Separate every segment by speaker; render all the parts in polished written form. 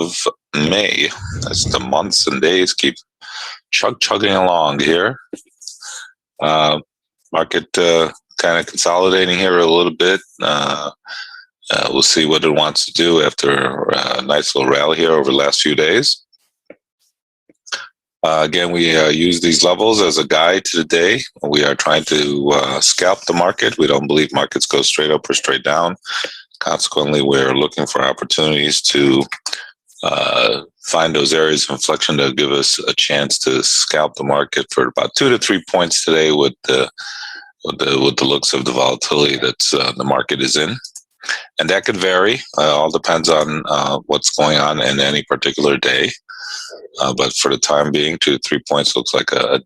Speaker 1: of May. As the months and days keep chugging along here. Market kind of consolidating here a little bit. We'll see what it wants to do after a nice little rally here over the last few days. Again, we use these levels as a guide to the day. We are trying to scalp the market. We don't believe markets go straight up or straight down. Consequently, we're looking for opportunities to find those areas of inflection to give us a chance to scalp the market for about 2 to 3 points today with the looks of the volatility that the market is in. And that could vary. All depends on what's going on in any particular day. But for the time being, 2 to 3 points looks like an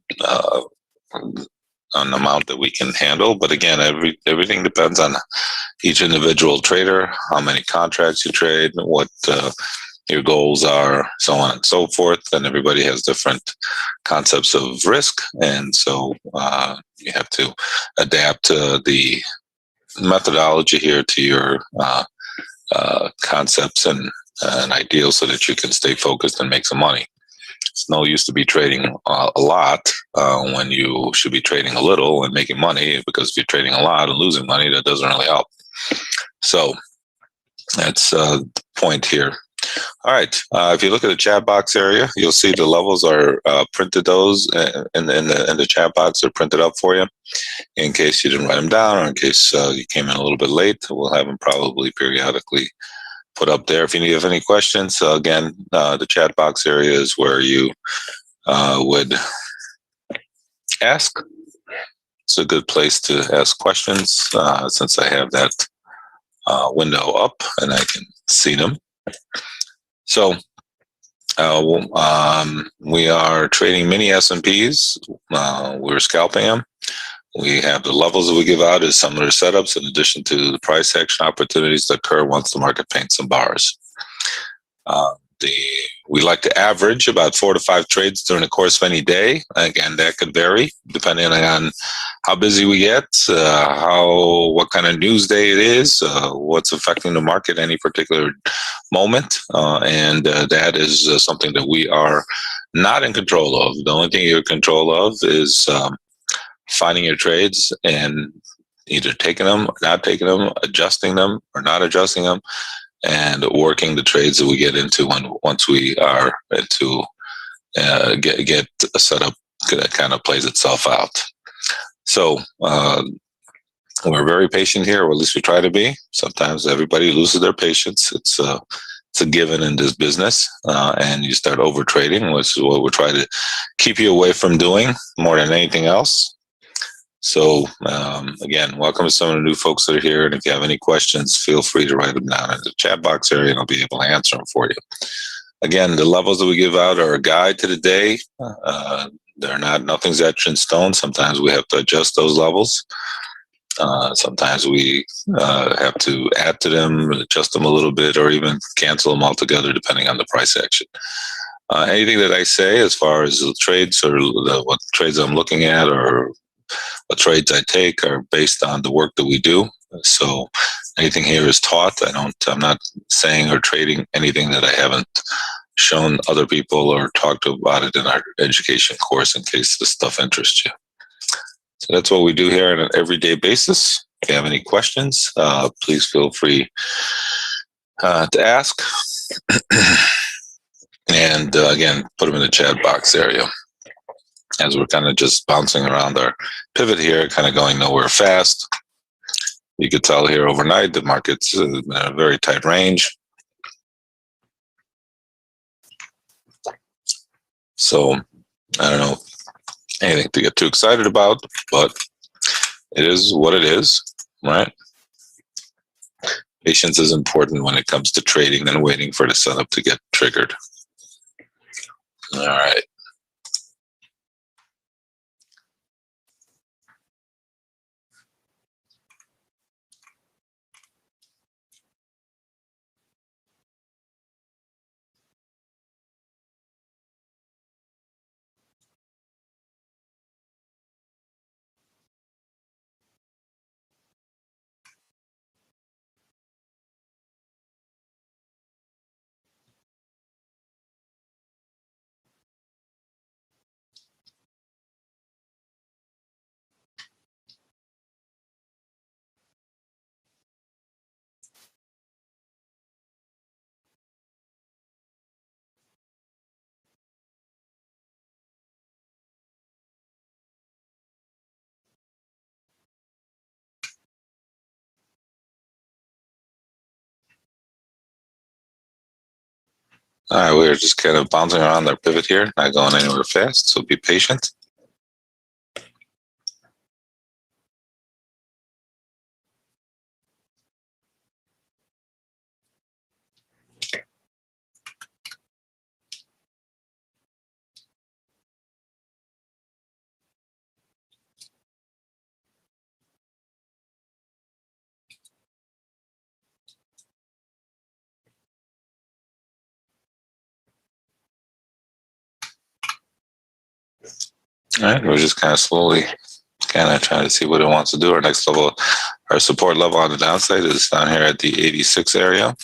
Speaker 1: amount that we can handle. But again, everything depends on each individual trader, how many contracts you trade, what your goals are, so on and so forth. And everybody has different concepts of risk. And so you have to adapt the methodology here to your concepts and ideals so that you can stay focused and make some money. It's no use to be trading a lot when you should be trading a little and making money, because if you're trading a lot and losing money, that doesn't really help. So that's the point here. All right. If you look at the chat box area, you'll see the levels are printed. Those in the chat box are printed up for you in case you didn't write them down, or in case you came in a little bit late. We'll have them probably periodically put up there. If you have any questions, again, the chat box area is where you would ask. It's a good place to ask questions since I have that window up and I can see them. So we are trading mini S&Ps. We're scalping them. We have the levels that we give out as some of their setups, in addition to the price action opportunities that occur once the market paints some bars. We like to average about 4 to 5 trades during the course of any day. Again, that could vary depending on how busy we get, what kind of news day it is, what's affecting the market any particular moment, and that is something that we are not in control of. The only thing you're in control of is finding your trades and either taking them or not taking them, adjusting them or not adjusting them, and working the trades that we get into once we are into get a setup that kind of plays itself out. So we're very patient here, or at least we try to be. Sometimes everybody loses their patience. It's a given in this business, and you start over trading, which is what we're trying to keep you away from doing more than anything else. So again, welcome to some of the new folks that are here. And if you have any questions, feel free to write them down in the chat box area and I'll be able to answer them for you. Again, the levels that we give out are a guide to the day. Nothing's etched in stone. Sometimes we have to adjust those levels. Sometimes we have to add to them, adjust them a little bit, or even cancel them altogether, depending on the price action. Anything that I say as far as the trades or what trades I'm looking at or what trades I take are based on the work that we do. So anything here is taught. I'm not saying or trading anything that I haven't shown other people or talked about it in our education course, in case this stuff interests you. So that's what we do here on an everyday basis. If you have any questions, please feel free to ask. And again, put them in the chat box area. As we're kind of just bouncing around our pivot here, kind of going nowhere fast. You could tell here overnight the market's in a very tight range. So I don't know anything to get too excited about, but it is what it is, right? Patience is important when it comes to trading and waiting for the setup to get triggered. All right. All right, we're just kind of bouncing around our pivot here, not going anywhere fast, so be patient. All right, we're just kind of slowly kind of trying to see what it wants to do. Our next level, our support level on the downside is down here at the 86 area.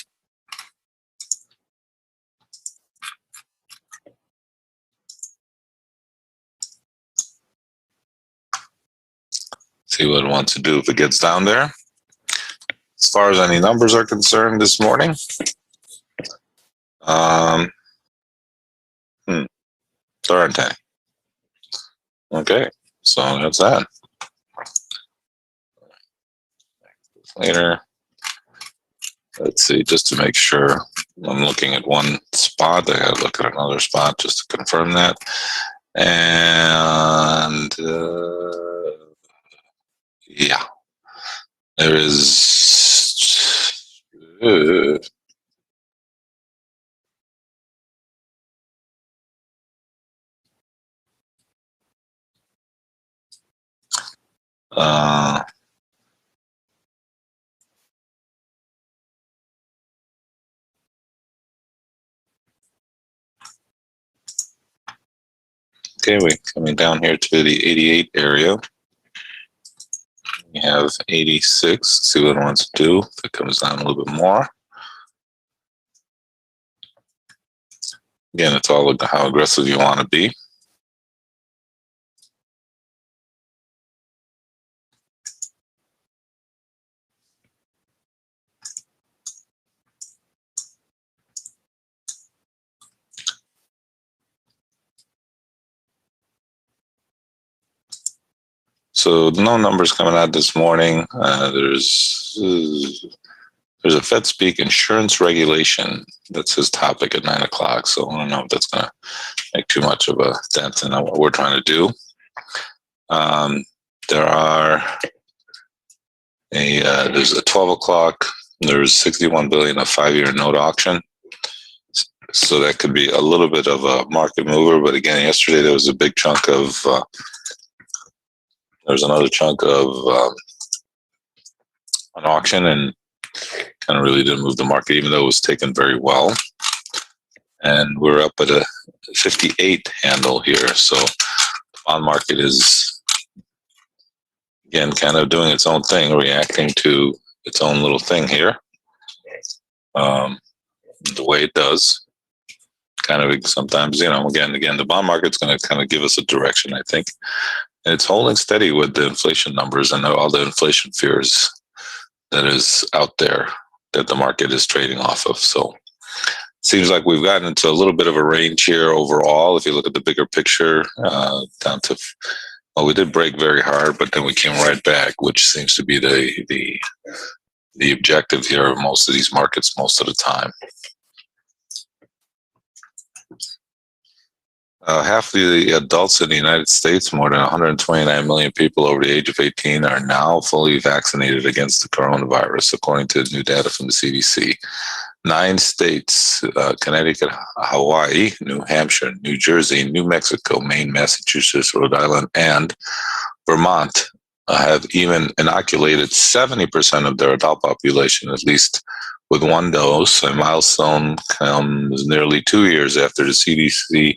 Speaker 1: See what it wants to do if it gets down there. As far as any numbers are concerned this morning, there aren't any. Okay, so that's that. Later, let's see, just to make sure I'm looking at one spot, I gotta look at another spot just to confirm that. And yeah, there is okay, we're coming down here to the 88 area. We have 86. See what it wants to do. If it comes down a little bit more. Again, it's all how aggressive you want to be. So no numbers coming out this morning. There's a Fed speak insurance regulation. That's his topic at 9 o'clock. So I don't know if that's going to make too much of a dent in what we're trying to do. There's a 12 o'clock. There's 61 billion of 5-year note auction. So that could be a little bit of a market mover. But again, yesterday there was a big chunk of. There's another chunk of an auction, and kind of really didn't move the market, even though it was taken very well. And we're up at a 58 handle here. So the bond market is, again, kind of doing its own thing, reacting to its own little thing here. The way it does. Kind of sometimes, again, the bond market's going to kind of give us a direction, I think. And it's holding steady with the inflation numbers and all the inflation fears that is out there that the market is trading off of. So it seems like we've gotten into a little bit of a range here overall. If you look at the bigger picture, down to, well, we did break very hard, but then we came right back, which seems to be the objective here of most of these markets most of the time. Half of the adults in the United States, more than 129 million people over the age of 18, are now fully vaccinated against the coronavirus, according to new data from the CDC. 9 states, Connecticut, Hawaii, New Hampshire, New Jersey, New Mexico, Maine, Massachusetts, Rhode Island, and Vermont have even inoculated 70% of their adult population, at least with 1 dose. A milestone comes nearly 2 years after the CDC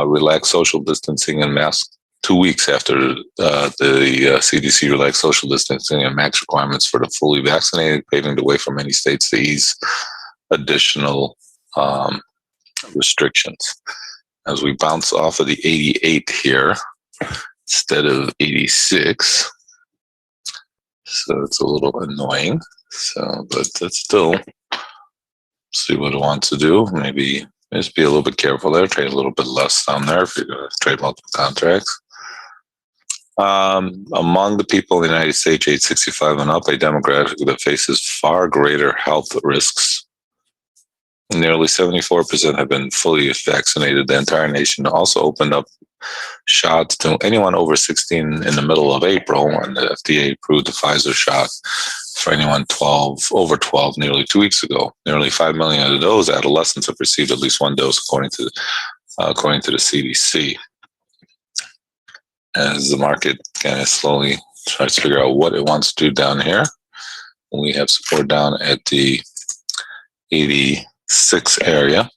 Speaker 1: relaxed social distancing and mask 2 weeks after the CDC relaxed social distancing and mask requirements for the fully vaccinated, paving the way for many states to ease additional restrictions. As we bounce off of the 88 here instead of 86, so it's a little annoying. So, but that's still, see what it wants to do. Maybe just be a little bit careful there. Trade a little bit less down there if you're going to trade multiple contracts. Among the people in the United States, age 65 and up, a demographic that faces far greater health risks Nearly 74% have been fully vaccinated. The entire nation also opened up shots to anyone over 16 in the middle of April, and the FDA approved the Pfizer shot for anyone over 12 nearly 2 weeks ago. Nearly 5 million of those adolescents have received at least one dose, according to the CDC. As the market kind of slowly tries to figure out what it wants to do down here, we have support down at the 86 area.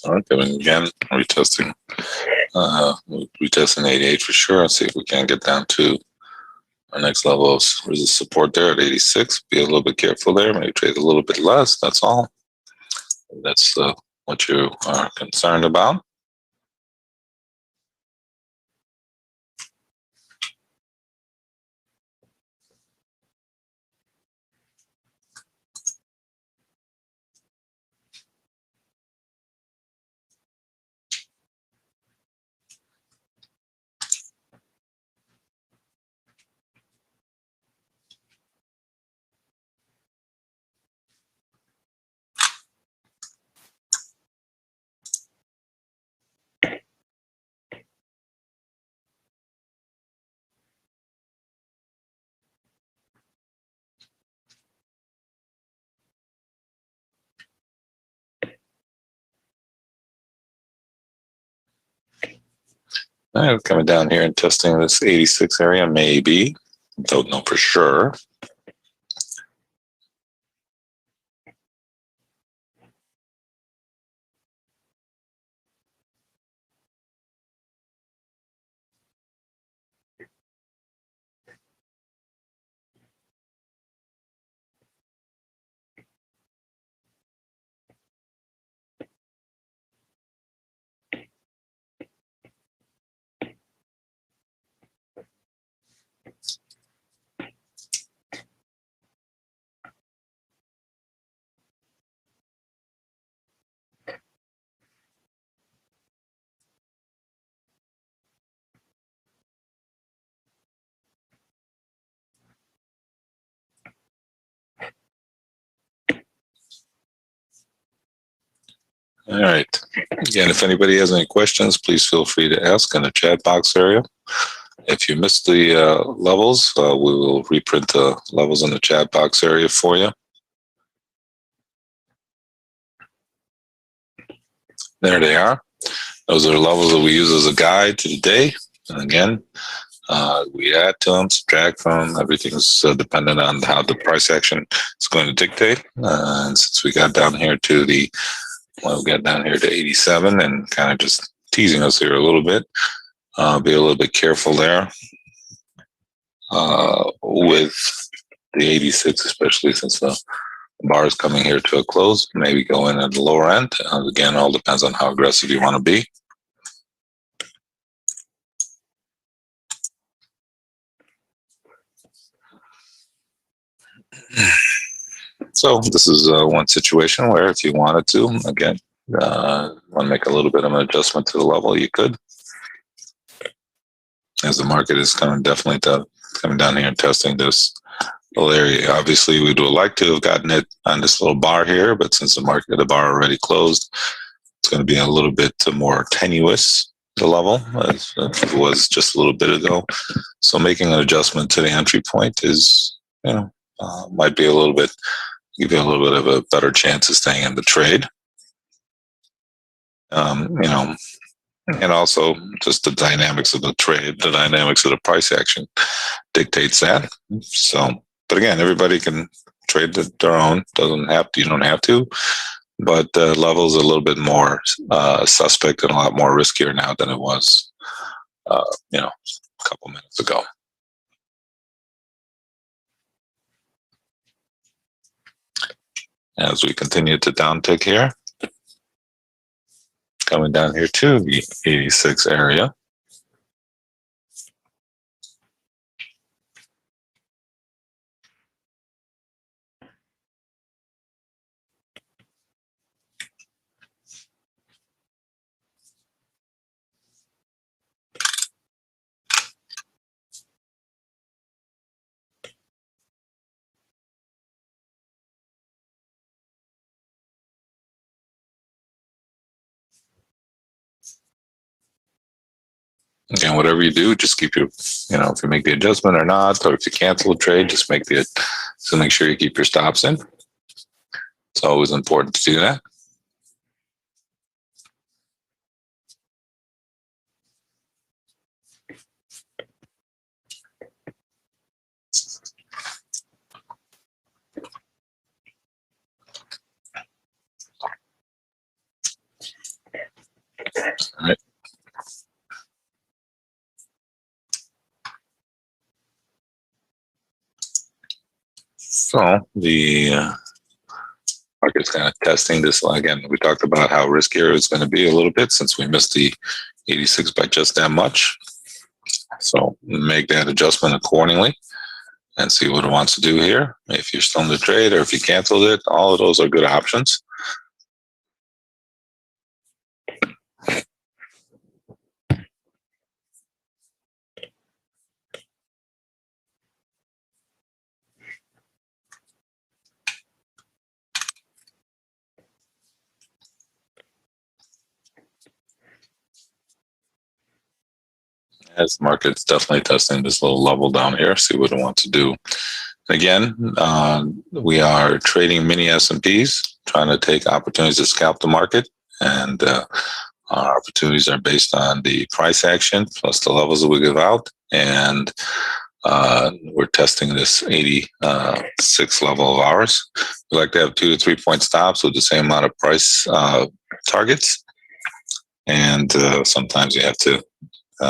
Speaker 1: All right, then again, retesting 88 for sure. Let's see if we can get down to our next level of resistance support there at 86. Be a little bit careful there. Maybe trade a little bit less. That's all. That's what you are concerned about. All right, coming down here and testing this 86 area, maybe. Don't know for sure. All right. Again, if anybody has any questions, please feel free to ask in the chat box area. If you missed the levels, we will reprint the levels in the chat box area for you. There they are. Those are the levels that we use as a guide to the day. And again, we add to them, subtract from them. Everything's dependent on how the price action is going to dictate. And since we got down here to we got down here to 87 and kind of just teasing us here a little bit, be a little bit careful there with the 86, especially since the bar is coming here to a close. Maybe go in at the lower end. Again, all depends on how aggressive you want to be. So this is one situation where if you wanted to, again, want to make a little bit of an adjustment to the level, you could. As the market is coming down here and testing this little area. Obviously, we would like to have gotten it on this little bar here, but since the bar already closed, it's going to be a little bit more tenuous, the level, as it was just a little bit ago. So making an adjustment to the entry point is, might be give you a little bit of a better chance of staying in the trade. And also just the dynamics of the trade, the dynamics of the price action dictates that. So, but again, everybody can trade their own. You don't have to. But the level is a little bit more suspect and a lot more riskier now than it was, a couple minutes ago. as we continue to downtick here. Coming down here to the 86 area. Again, whatever you do, just keep your, if you make the adjustment or not, or if you cancel a trade, just make sure you keep your stops in. It's always important to do that. All right. So the market's kind of testing this. Again, we talked about how riskier it's going to be a little bit since we missed the 86 by just that much. So make that adjustment accordingly and see what it wants to do here. If you're still in the trade or if you canceled it, all of those are good options. As the market's definitely testing this little level down here, see what it wants to do. Again, we are trading mini S&Ps, trying to take opportunities to scalp the market, and our opportunities are based on the price action plus the levels that we give out, and we're testing this 86 level of ours. We like to have 2 to 3 point stops with the same amount of price targets, and sometimes you have to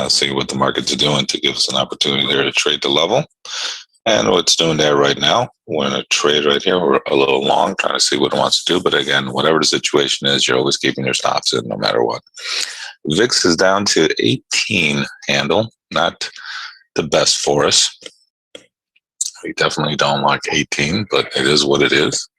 Speaker 1: see what the markets are doing to give us an opportunity there to trade the level. And what's doing that right now, we're in a trade right here. We're a little long, trying to see what it wants to do. But again, whatever the situation is, you're always keeping your stops in no matter what. VIX is down to 18 handle, not the best for us. We definitely don't like 18, but it is what it is.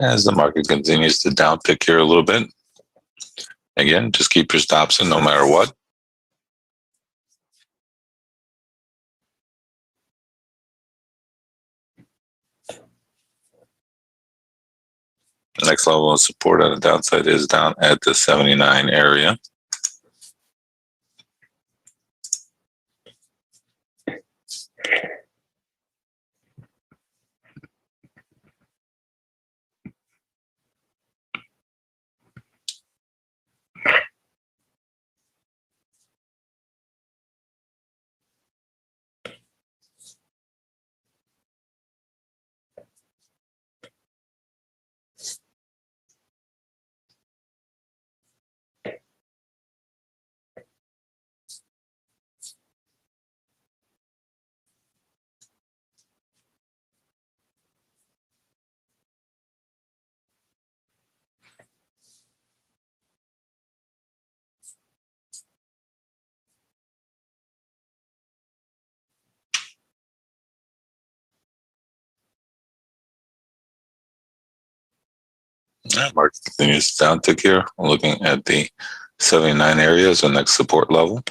Speaker 1: As the market continues to downtick here a little bit, again, just keep your stops in no matter what. The next level of support on the downside is down at the 79 area. Market continues downtick here. I'm looking at the 79 area as the next support level.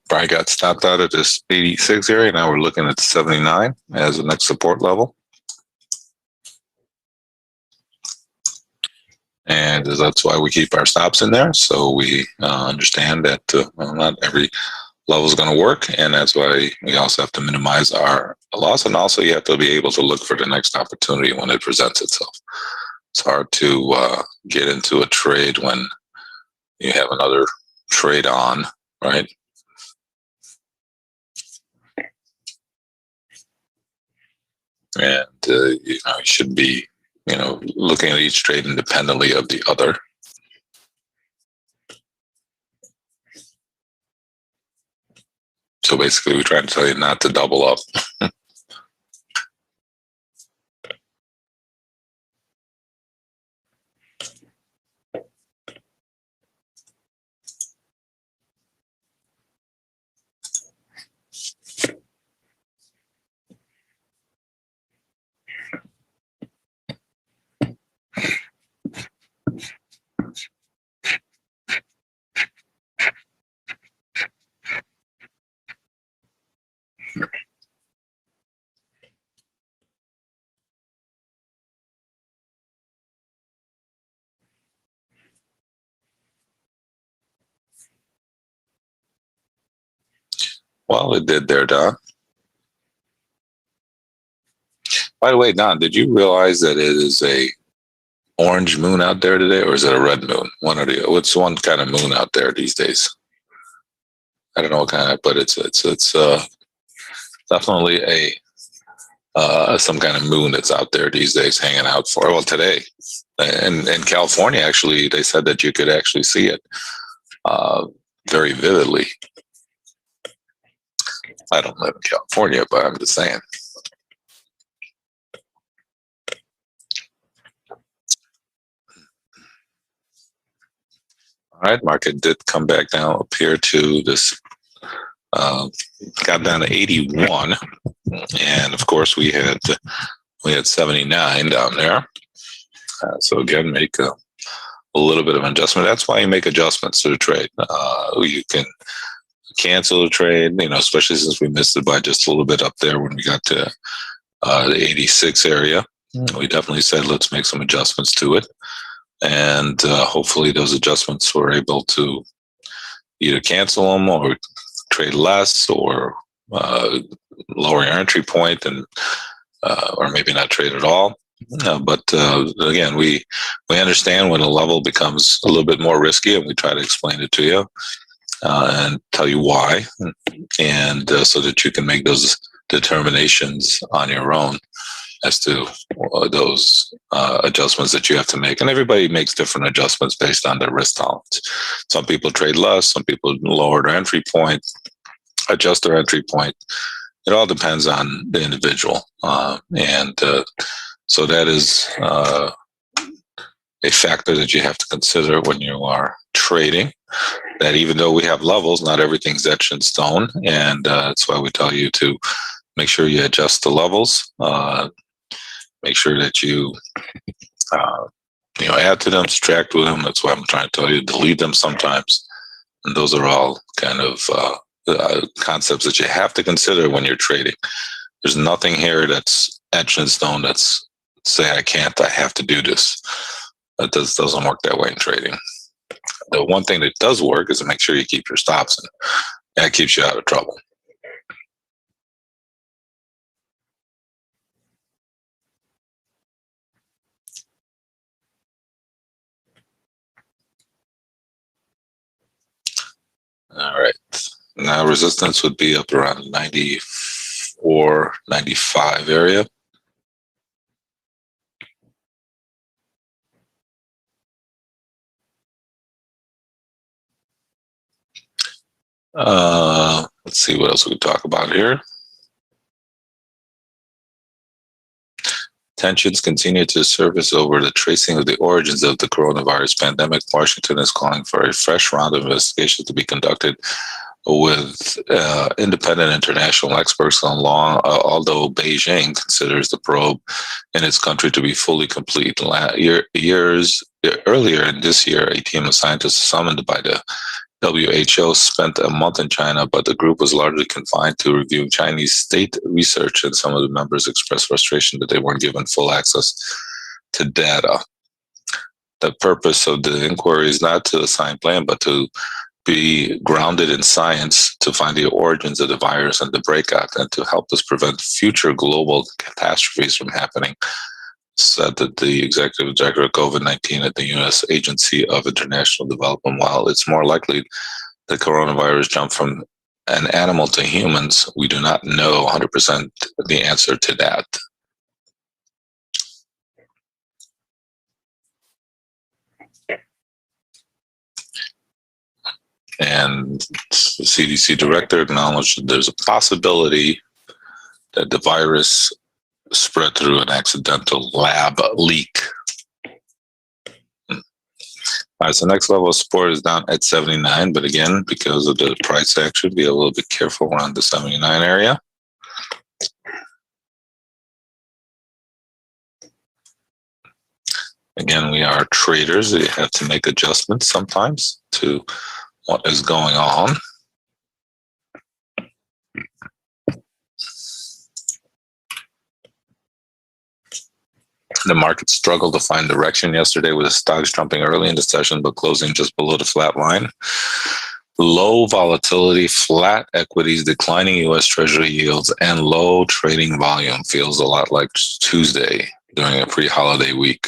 Speaker 1: Probably got stopped out at this 86 area. Now we're looking at 79 as the next support level. And that's why we keep our stops in there. So we understand that not every level is going to work. And that's why we also have to minimize our loss. And also you have to be able to look for the next opportunity when it presents itself. It's hard to get into a trade when you have another trade on, right? And you should be looking at each trade independently of the other. So basically we try to tell you not to double up. Well, it did there, Don. By the way, Don, did you realize that it is a orange moon out there today, or is it a red moon? What's one kind of moon out there these days? I don't know what kind of, but it's definitely some kind of moon that's out there these days hanging out for, well, today. In California, actually, they said that you could actually see it very vividly. I don't live in California, but I'm just saying. All right, market did come back down up here to this, got down to 81. And of course we had 79 down there. So again, make a little bit of an adjustment. That's why you make adjustments to the trade. You can cancel the trade, especially since we missed it by just a little bit up there when we got to the 86 area. We definitely said, let's make some adjustments to it. And hopefully those adjustments were able to either cancel them or trade less or lower your entry point and or maybe not trade at all. But again, we understand when a level becomes a little bit more risky, and we try to explain it to you and tell you why, and so that you can make those determinations on your own as to those adjustments that you have to make. And everybody makes different adjustments based on their risk tolerance. Some people trade less, some people lower their entry point, adjust their entry point. It all depends on the individual. So that is a factor that you have to consider when you are trading, that even though we have levels, not everything's etched in stone. And that's why we tell you to make sure you adjust the levels, make sure that you add to them, subtract with them. That's why I'm trying to tell you, delete them sometimes. And those are all kind of concepts that you have to consider when you're trading. There's nothing here that's etched in stone that's say I have to do this. That doesn't work that way in trading. The one thing that does work is to make sure you keep your stops, and that keeps you out of trouble. All right. Now resistance would be up around 94, 95 area. Let's see what else we can talk about here. Tensions continue to surface over the tracing of the origins of the coronavirus pandemic. Washington is calling for a fresh round of investigations to be conducted with independent international experts on law, although Beijing considers the probe in its country to be fully complete. Years earlier in this year, a team of scientists summoned by the WHO spent a month in China, but the group was largely confined to reviewing Chinese state research, and some of the members expressed frustration that they weren't given full access to data. The purpose of the inquiry is not to assign blame, but to be grounded in science to find the origins of the virus and the breakout, and to help us prevent future global catastrophes from happening, said that the executive director of COVID-19 at the U.S. Agency of International Development. While it's more likely the coronavirus jumped from an animal to humans, we do not know 100% the answer to that. And the CDC director acknowledged that there's a possibility that the virus spread through an accidental lab leak. All right, so next level of support is down at 79, but again, because of the price action, be a little bit careful around the 79 area. Again, we are traders. We have to make adjustments sometimes to what is going on. The market struggled to find direction yesterday, with the stocks jumping early in the session but closing just below the flat line. Low volatility, flat equities, declining U.S. Treasury yields, and low trading volume. Feels a lot like Tuesday during a pre-holiday week.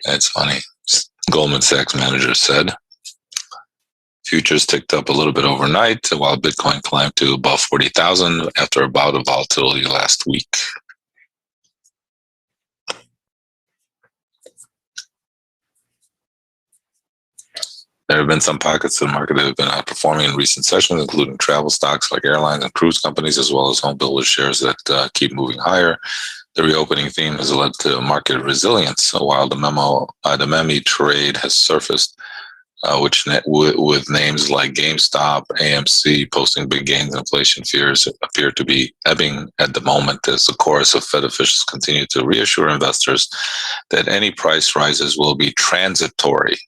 Speaker 1: That's funny. Goldman Sachs manager said. Futures ticked up a little bit overnight, while Bitcoin climbed to above 40,000 after a bout of volatility last week. There have been some pockets of the market that have been outperforming in recent sessions, including travel stocks like airlines and cruise companies, as well as home builder shares that keep moving higher. The reopening theme has led to market resilience. So while the meme trade has surfaced, with names like GameStop, AMC posting big gains, inflation fears appear to be ebbing at the moment as the chorus of Fed officials continue to reassure investors that any price rises will be transitory.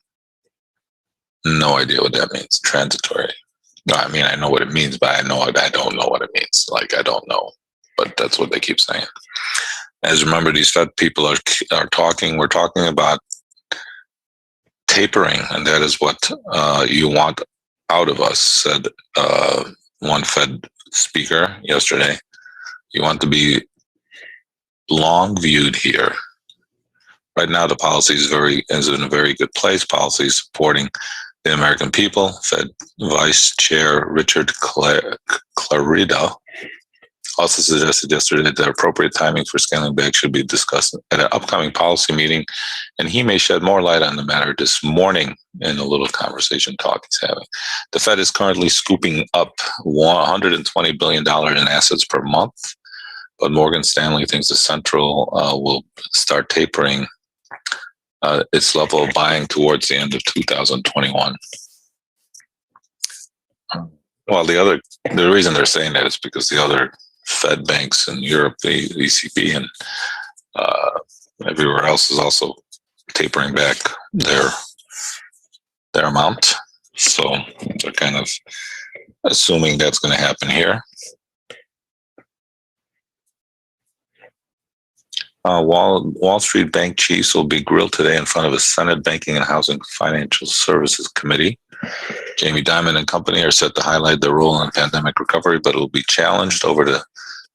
Speaker 1: No idea what that means, transitory. No, I mean, I know what it means, but I don't know what it means. Like, I don't know, but that's what they keep saying. As remember, these Fed people are talking, we're talking about tapering, and that is what you want out of us, said one Fed speaker yesterday. You want to be long viewed here. Right now, the policy is in a very good place. Policy is supporting the American people. Fed Vice Chair Richard Clarida also suggested yesterday that the appropriate timing for scaling back should be discussed at an upcoming policy meeting, and he may shed more light on the matter this morning in a little conversation talk he's having. The Fed is currently scooping up $120 billion in assets per month, but Morgan Stanley thinks the central will start tapering its level of buying towards the end of 2021. Well, the reason they're saying that is because the other Fed banks in Europe, the ECB and everywhere else, is also tapering back their amount. So they're kind of assuming that's going to happen here. Wall Street bank chiefs will be grilled today in front of a Senate Banking and Housing Financial Services Committee. Jamie Dimon and company are set to highlight their role in pandemic recovery, but it will be challenged over the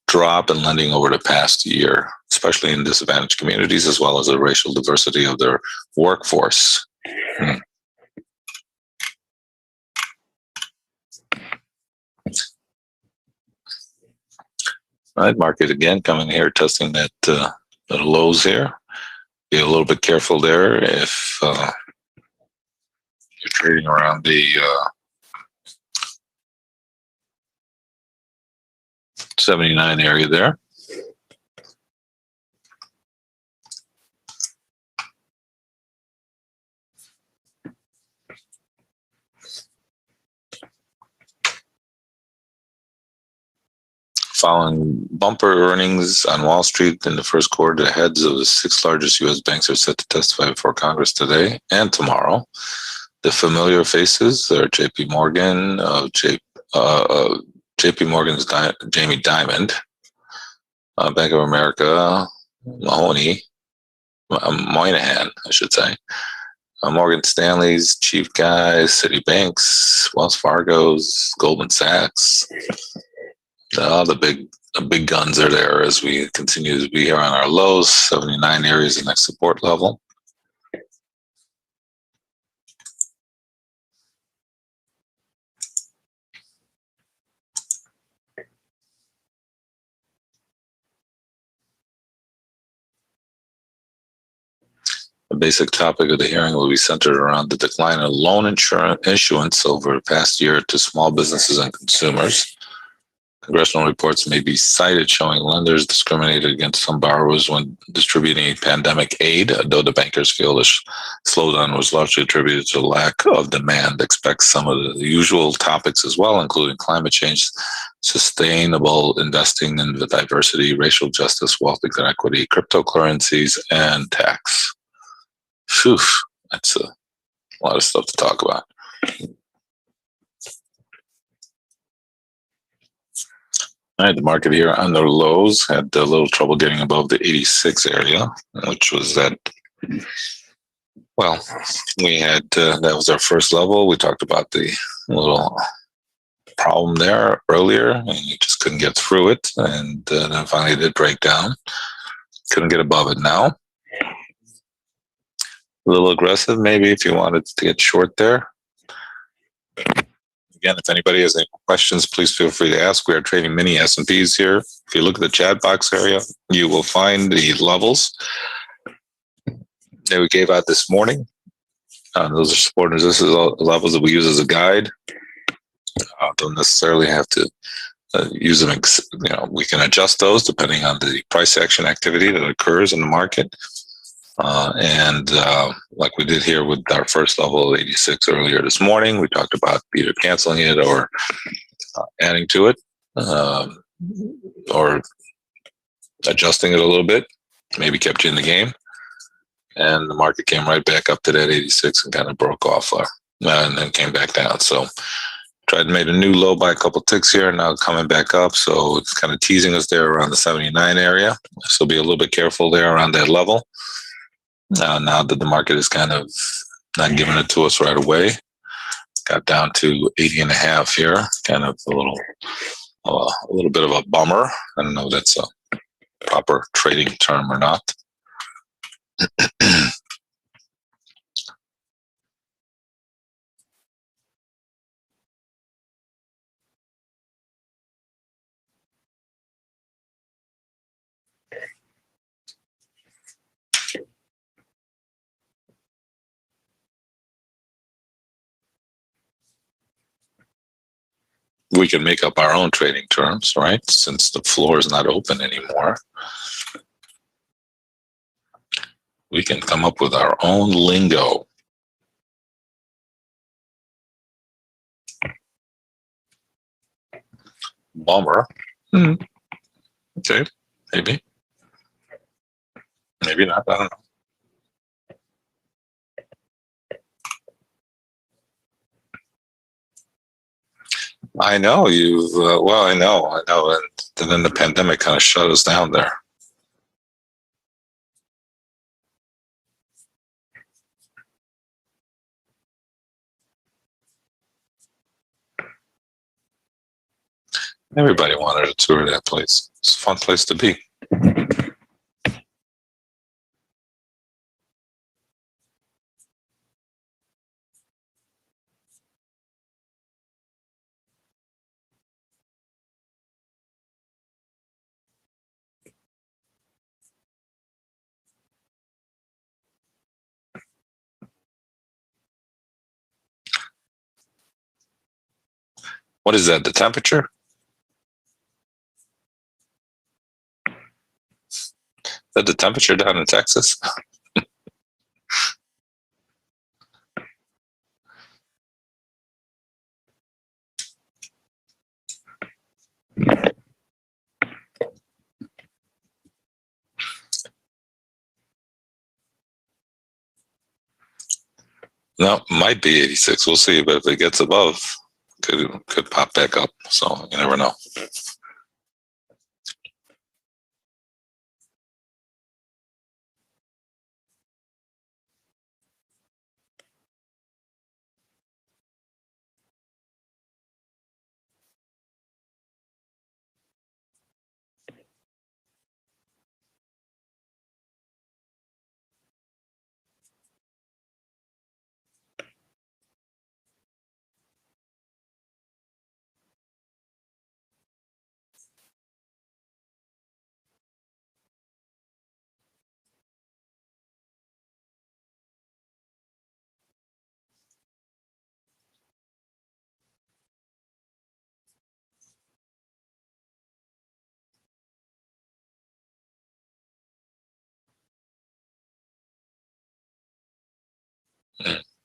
Speaker 1: drop in lending over the past year, especially in disadvantaged communities, as well as the racial diversity of their workforce. All right, market again coming here, testing that the lows here. Be a little bit careful there if you're trading around the 79 area there. Following bumper earnings on Wall Street in the first quarter, the heads of the 6 largest U.S. banks are set to testify before Congress today and tomorrow. The familiar faces are JP Morgan, JP Morgan's Jamie Dimon, Bank of America, Mahoney, Moynihan, I should say, Morgan Stanley's chief guys, Citibank's, Wells Fargo's, Goldman Sachs. All the big guns are there as we continue to be here on our lows. 79 areas the next support level. The basic topic of the hearing will be centered around the decline in loan issuance over the past year to small businesses and consumers. Congressional reports may be cited showing lenders discriminated against some borrowers when distributing pandemic aid, though the bankers feel the slowdown was largely attributed to lack of demand. Expect some of the usual topics as well, including climate change, sustainable investing in the diversity, racial justice, wealth equity, cryptocurrencies, and tax. Phew, that's a lot of stuff to talk about. All right, the market here on the lows had a little trouble getting above the 86 area, which was that, well, we had, that was our first level. We talked about the little problem there earlier, and you just couldn't get through it. And then finally it did break down. Couldn't get above it now. A little aggressive, maybe, if you wanted to get short there. Again, if anybody has any questions, please feel free to ask. We are trading mini S&Ps here. If you look at the chat box area, you will find the levels that we gave out this morning. Those are supporters. This is all levels that we use as a guide. Don't necessarily have to use them. We can adjust those depending on the price action activity that occurs in the market. Like we did here with our first level of 86 earlier this morning, we talked about either canceling it or adding to it, or adjusting it a little bit, maybe kept you in the game. And the market came right back up to that 86 and kind of broke off and then came back down. So tried to make a new low by a couple ticks here, now coming back up. So it's kind of teasing us there around the 79 area. So be a little bit careful there around that level. Now that the market is kind of not giving it to us right away, got down to 80 and a half here, kind of a little bit of a bummer. I don't know if that's a proper trading term or not. We can make up our own trading terms, right? Since the floor is not open anymore, we can come up with our own lingo. Bummer. Okay, maybe. Maybe not, I don't know. I know you've, well, I know. And then the pandemic kind of shut us down there. Everybody wanted to tour that place. It's a fun place to be. What is that, the temperature? Is that the temperature down in Texas? No, might be 86. We'll see. But if it gets above, could pop back up. So you never know.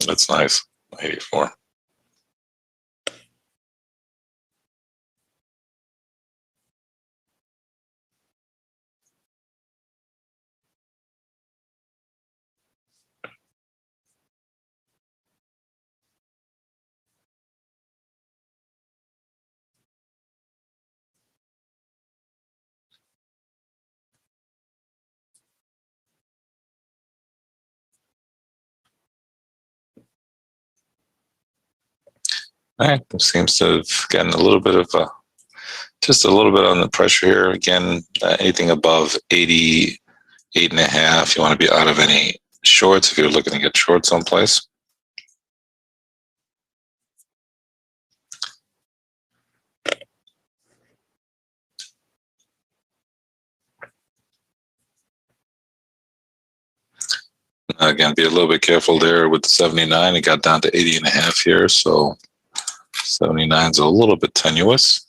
Speaker 1: That's nice. 84. All right. Seems to have gotten a little bit of just a little bit on the pressure here. Again, anything above 88.5, you want to be out of any shorts if you're looking to get short someplace. Again, be a little bit careful there with the 79. It got down to 80.5 here. So 79 is a little bit tenuous,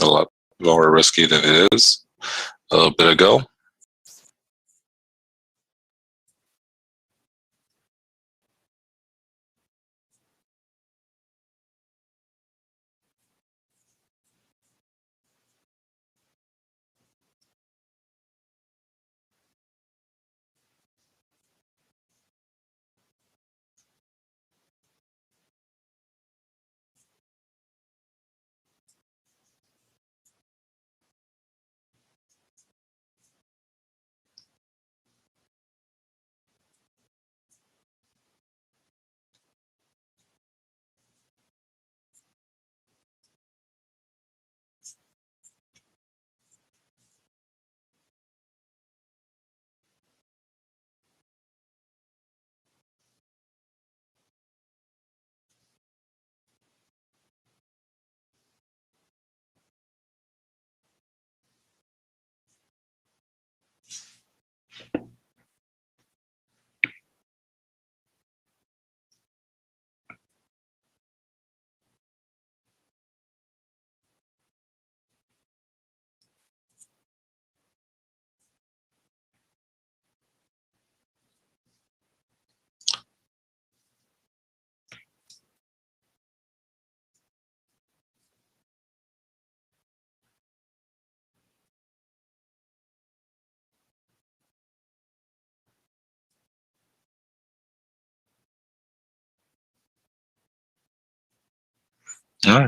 Speaker 1: a lot more risky than it is a little bit ago.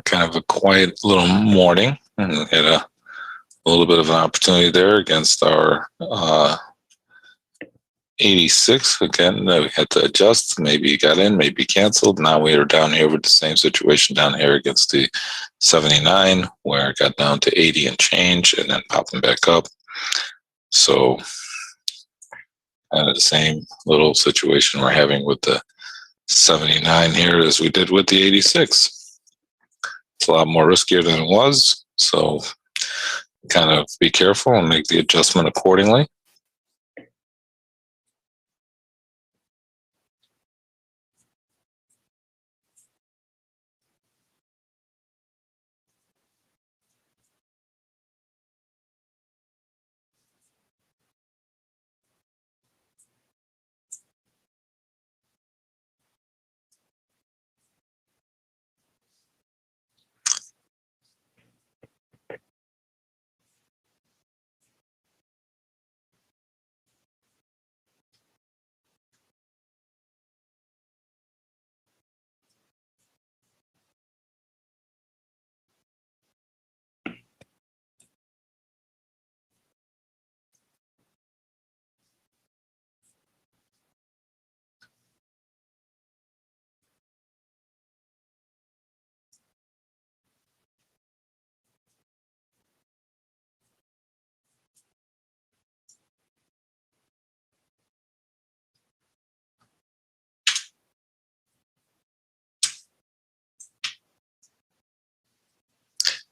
Speaker 1: Kind of a quiet little morning, and we had a little bit of an opportunity there against our 86. Again, we had to adjust. Maybe you got in, maybe canceled. Now we are down here with the same situation down here against the 79, where it got down to 80 and change, and then popping back up. So kind of the same little situation we're having with the 79 here as we did with the 86. It's a lot more riskier than it was. So kind of be careful and make the adjustment accordingly.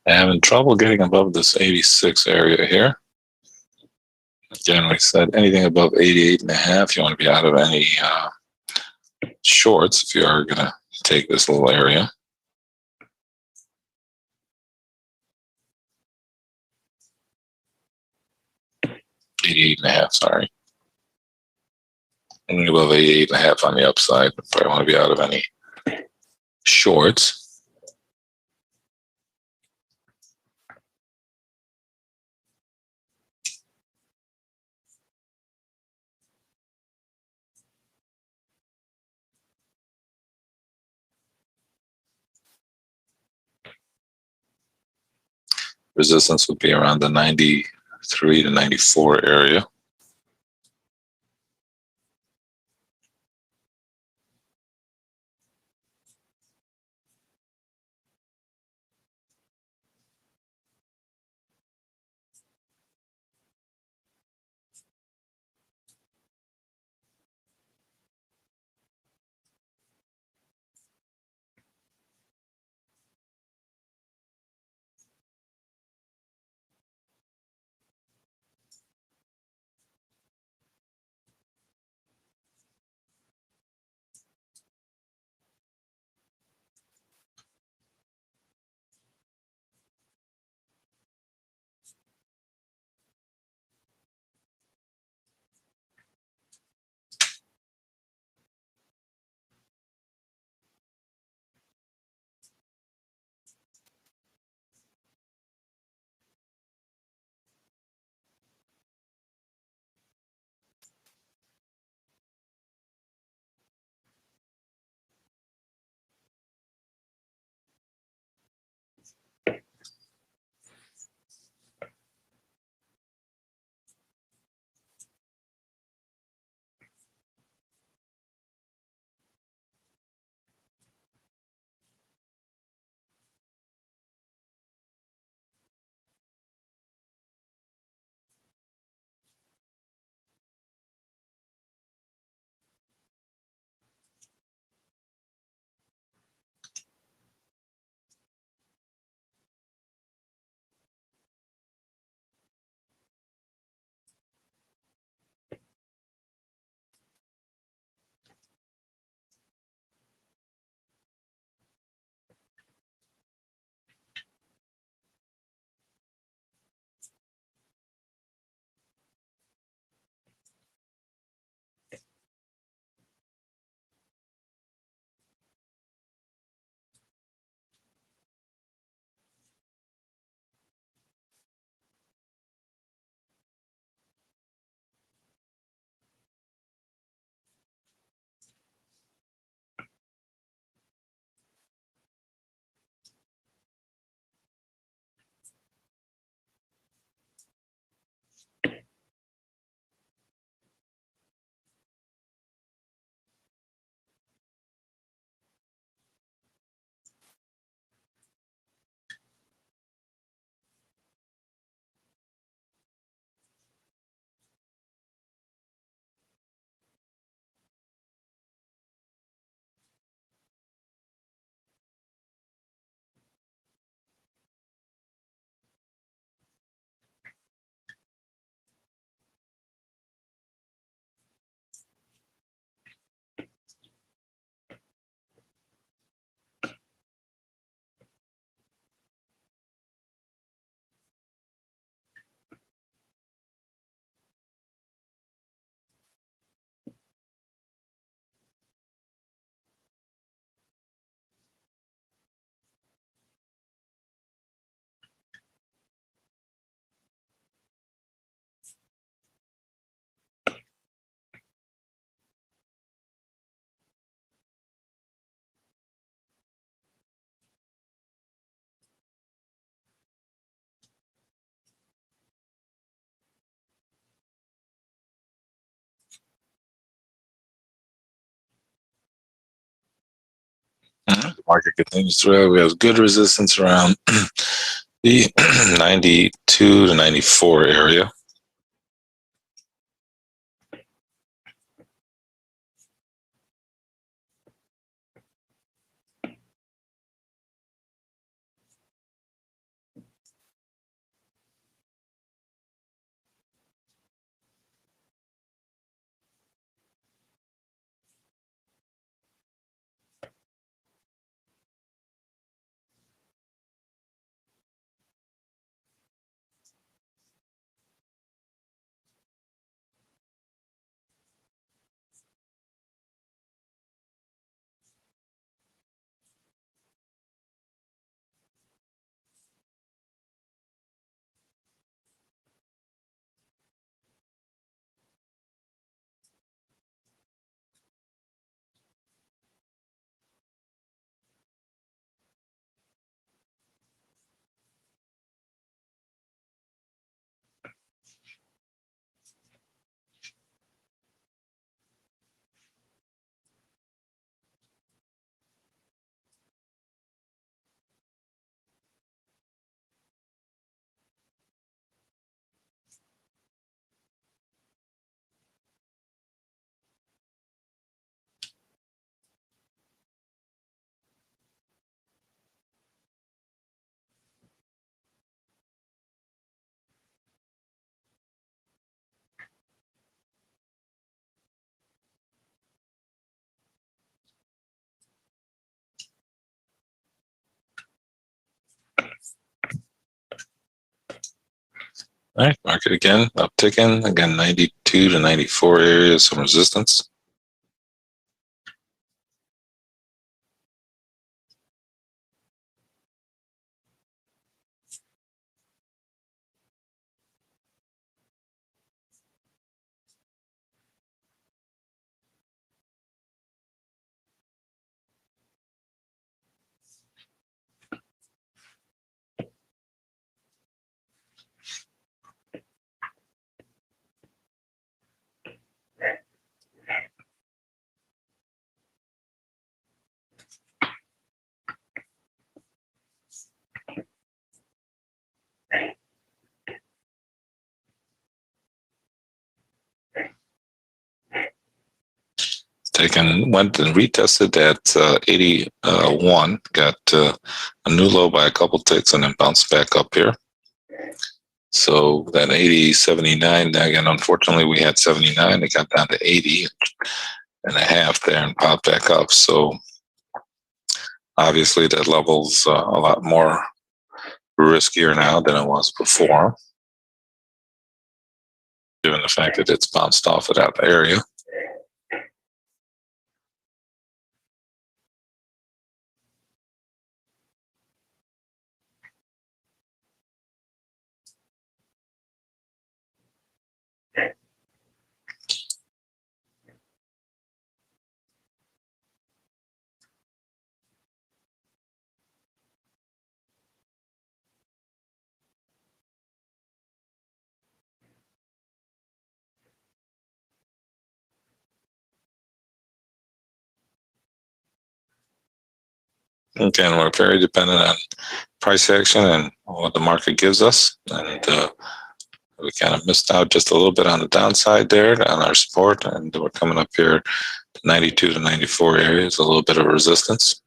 Speaker 1: Having trouble getting above this 86 area here. Again, we said anything above 88.5, you want to be out of any shorts if you are going to take this little area. $88.5, sorry. Anything above 88.5 on the upside, probably want to be out of any shorts. Resistance would be around the 93 to 94 area. The market continues through. We have good resistance around the 92 to 94 area. All right, market again, upticking again, 92 to 94 areas, some resistance. Went and retested at 81, got a new low by a couple ticks and then bounced back up here. So that 80, 79, again, unfortunately we had 79, it got down to 80 and a half there and popped back up. So obviously that level's a lot more riskier now than it was before, given the fact that it's bounced off of that area. Again, we're very dependent on price action and what the market gives us. And we kind of missed out just a little bit on the downside there on our support. And we're coming up here to 92 to 94 areas, a little bit of resistance.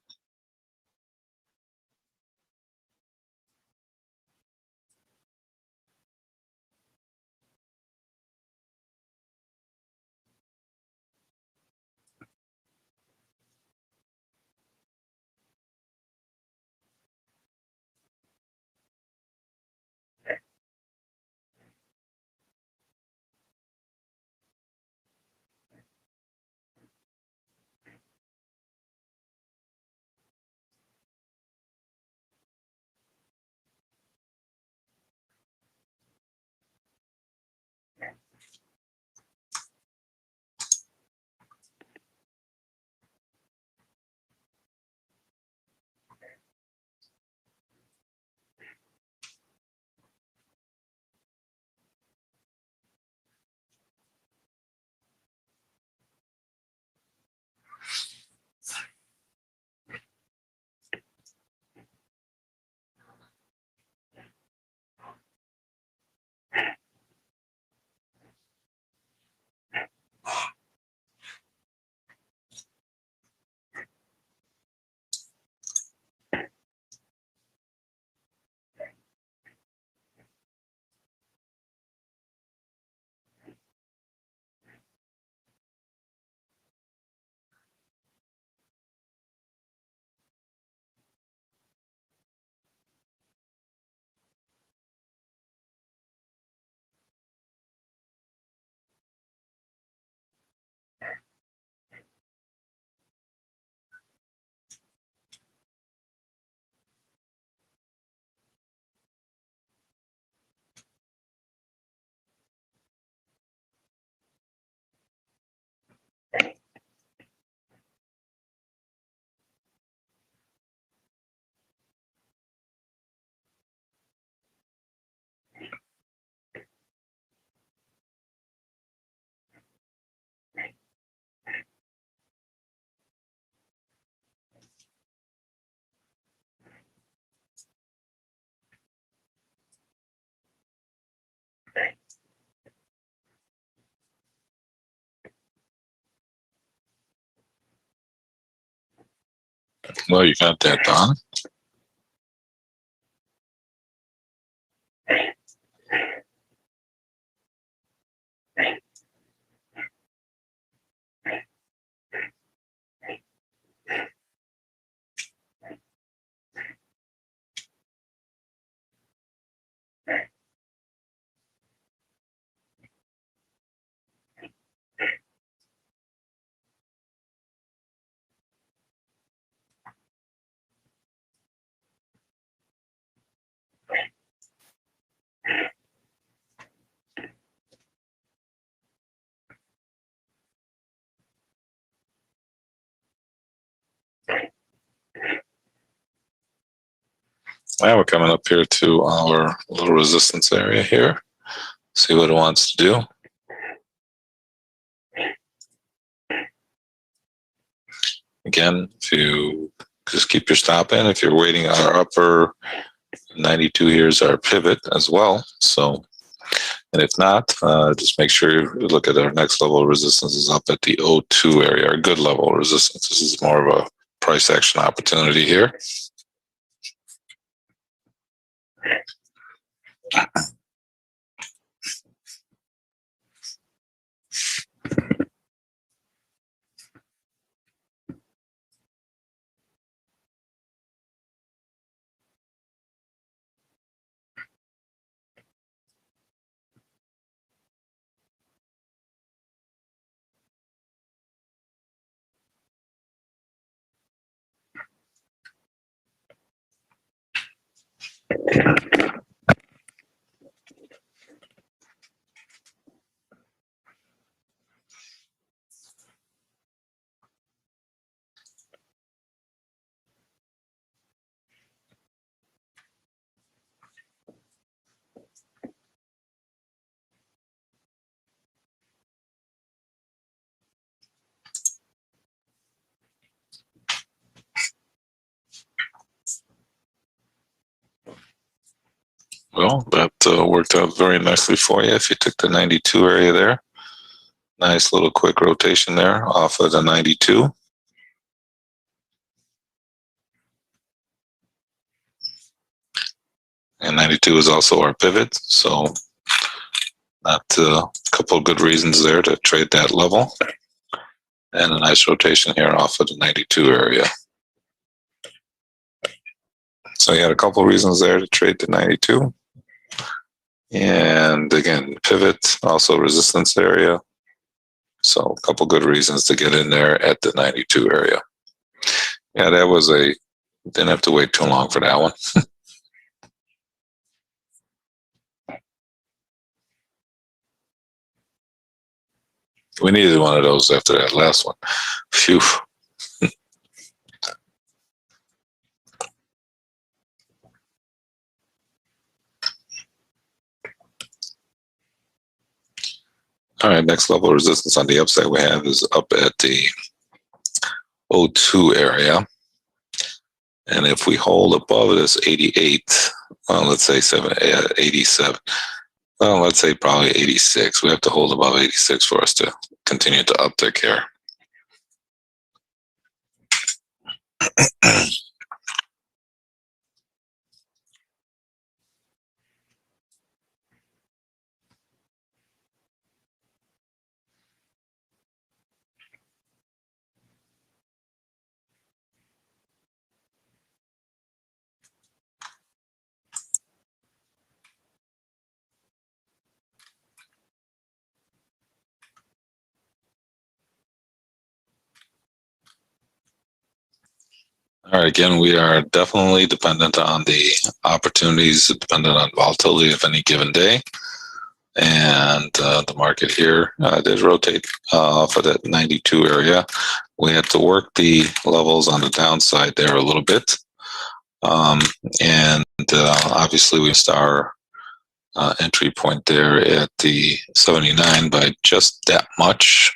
Speaker 1: Well, you got that, Don. Now we're coming up here to our little resistance area here. See what it wants to do. Again, if you just keep your stop in, if you're waiting on our upper 92 here is our pivot as well. So, and if not, just make sure you look at our next level of resistance is up at the O2 area, our good level of resistance. This is more of a price action opportunity here. Well, that worked out very nicely for you if you took the 92 area there. Nice little quick rotation there off of the 92. And 92 is also our pivot, so not a couple of good reasons there to trade that level. And a nice rotation here off of the 92 area. So you had a couple of reasons there to trade the 92. And again, pivot, also resistance area. So a couple good reasons to get in there at the 92 area. Yeah, that was didn't have to wait too long for that one. We needed one of those after that last one. Phew. All right, next level of resistance on the upside we have is up at the O2 area. And if we hold above this 88, well, let's say 87, well, let's say probably 86. We have to hold above 86 for us to continue to uptick here. All right, again, we are definitely dependent on the opportunities, dependent on volatility of any given day. And the market here did rotate for that 92 area. We had to work the levels on the downside there a little bit. And obviously we missed our entry point there at the 79 by just that much.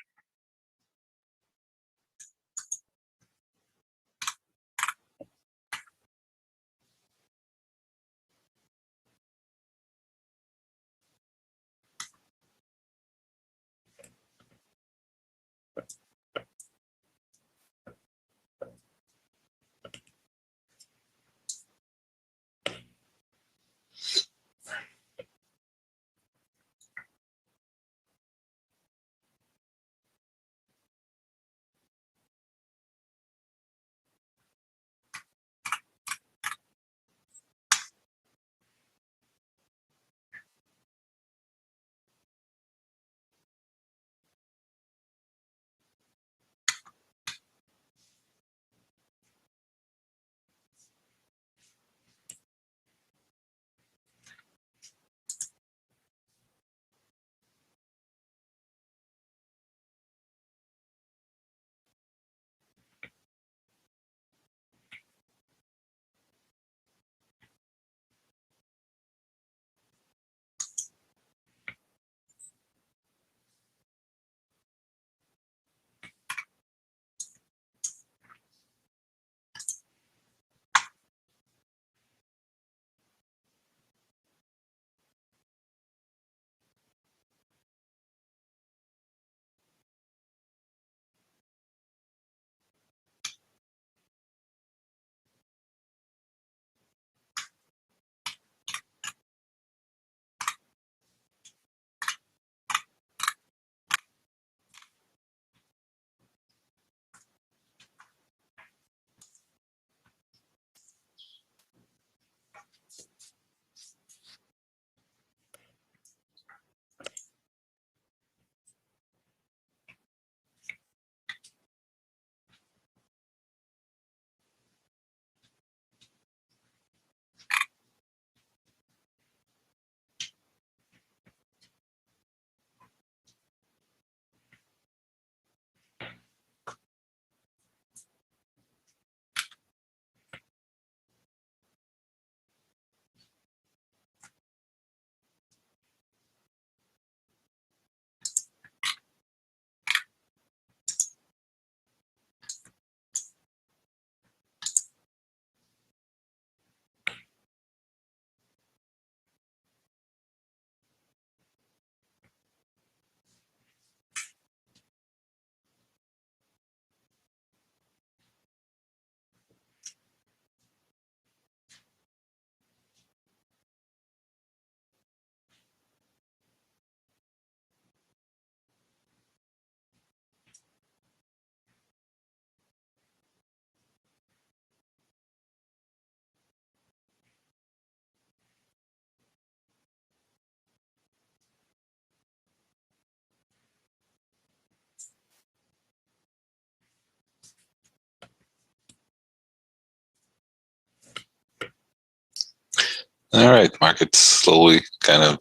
Speaker 1: All right, market's slowly kind of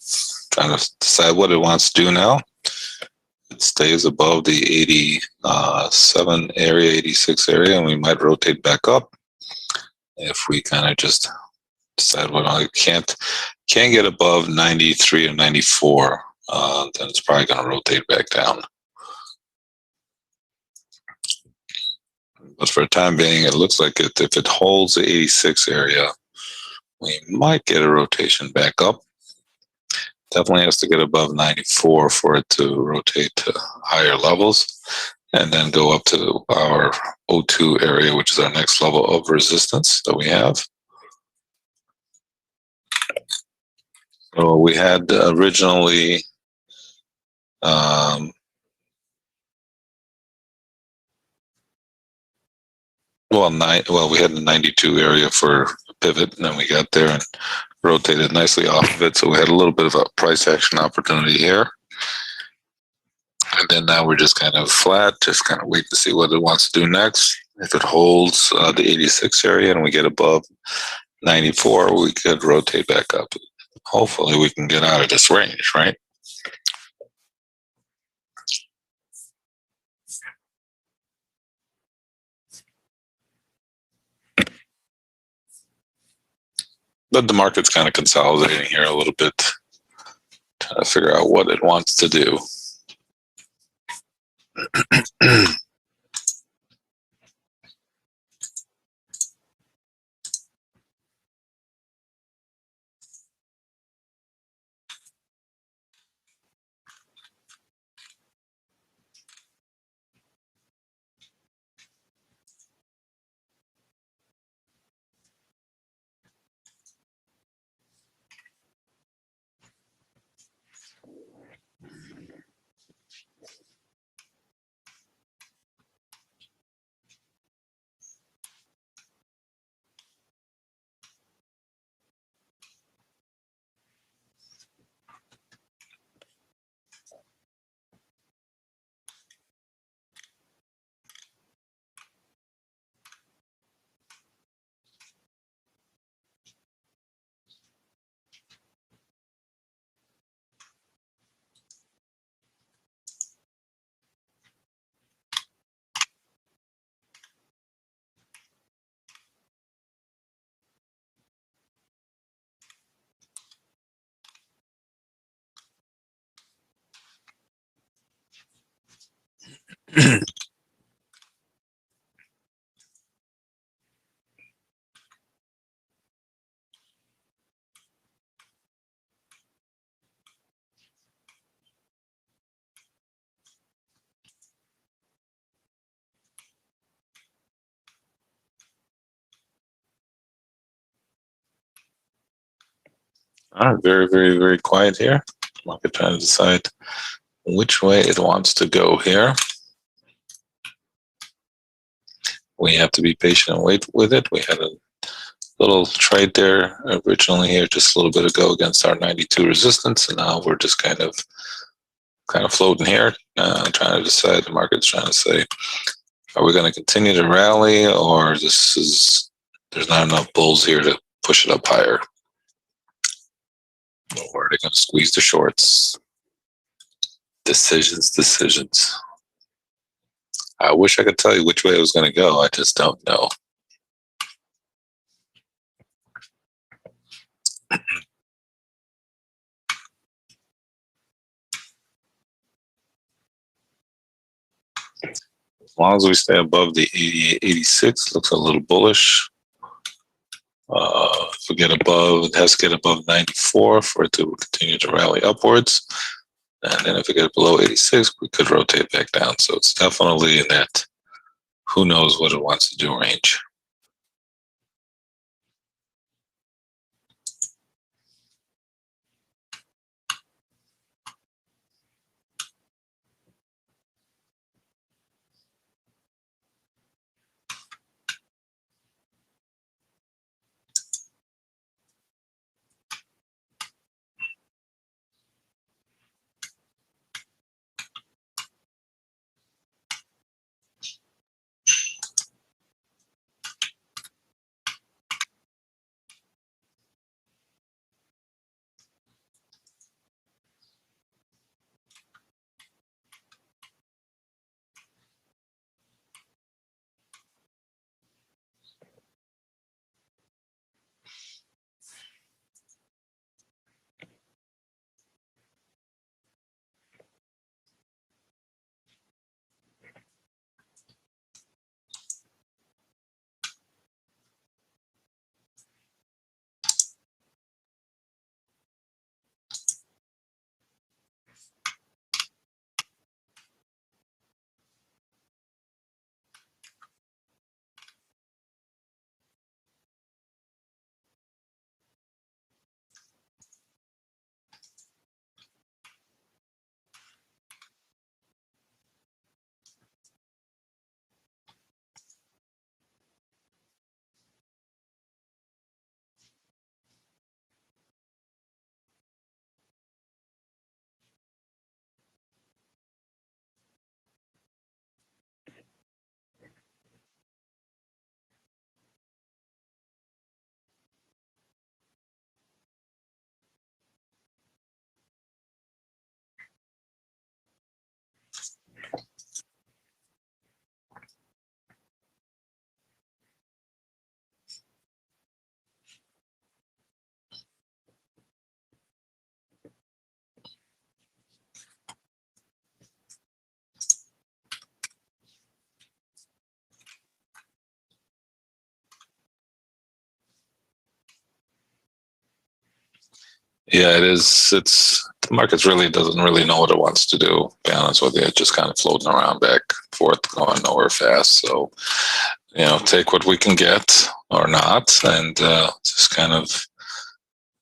Speaker 1: trying to decide what it wants to do now. It stays above the 87 area, 86 area, and we might rotate back up if we kind of just decide what I can't get above 93 or 94. Then it's probably going to rotate back down. But for the time being, it looks like if it holds the 86 area, we might get a rotation back up. Definitely has to get above 94 for it to rotate to higher levels and then go up to our O2 area, which is our next level of resistance that we have. So we had originally we had the 92 area for pivot, and then we got there and rotated nicely off of it. So we had a little bit of a price action opportunity here. And then now we're just kind of flat, just kind of wait to see what it wants to do next. If it holds the 86 area and we get above 94, we could rotate back up. Hopefully we can get out of this range, right? But the market's kind of consolidating here a little bit, trying to figure out what it wants to do. All right, very, very, very quiet here. Market trying to decide which way it wants to go here. We have to be patient and wait with it. We had a little trade there originally here just a little bit ago against our 92 resistance, and now we're just kind of floating here, trying to decide. The market's trying to say, are we going to continue to rally, or there's not enough bulls here to push it up higher? Or are they going to squeeze the shorts? Decisions. I wish I could tell you which way it was going to go. I just don't know. As long as we stay above the 88, 86, looks a little bullish. If we get above, it has to get above 94 for it to continue to rally upwards. And then if we get below 86, we could rotate back down. So it's definitely in that who knows what it wants to do range. Yeah, it is. It's the market really doesn't really know what it wants to do. To be honest with you, it's just kind of floating around back and forth, going nowhere fast. So take what we can get or not, and just kind of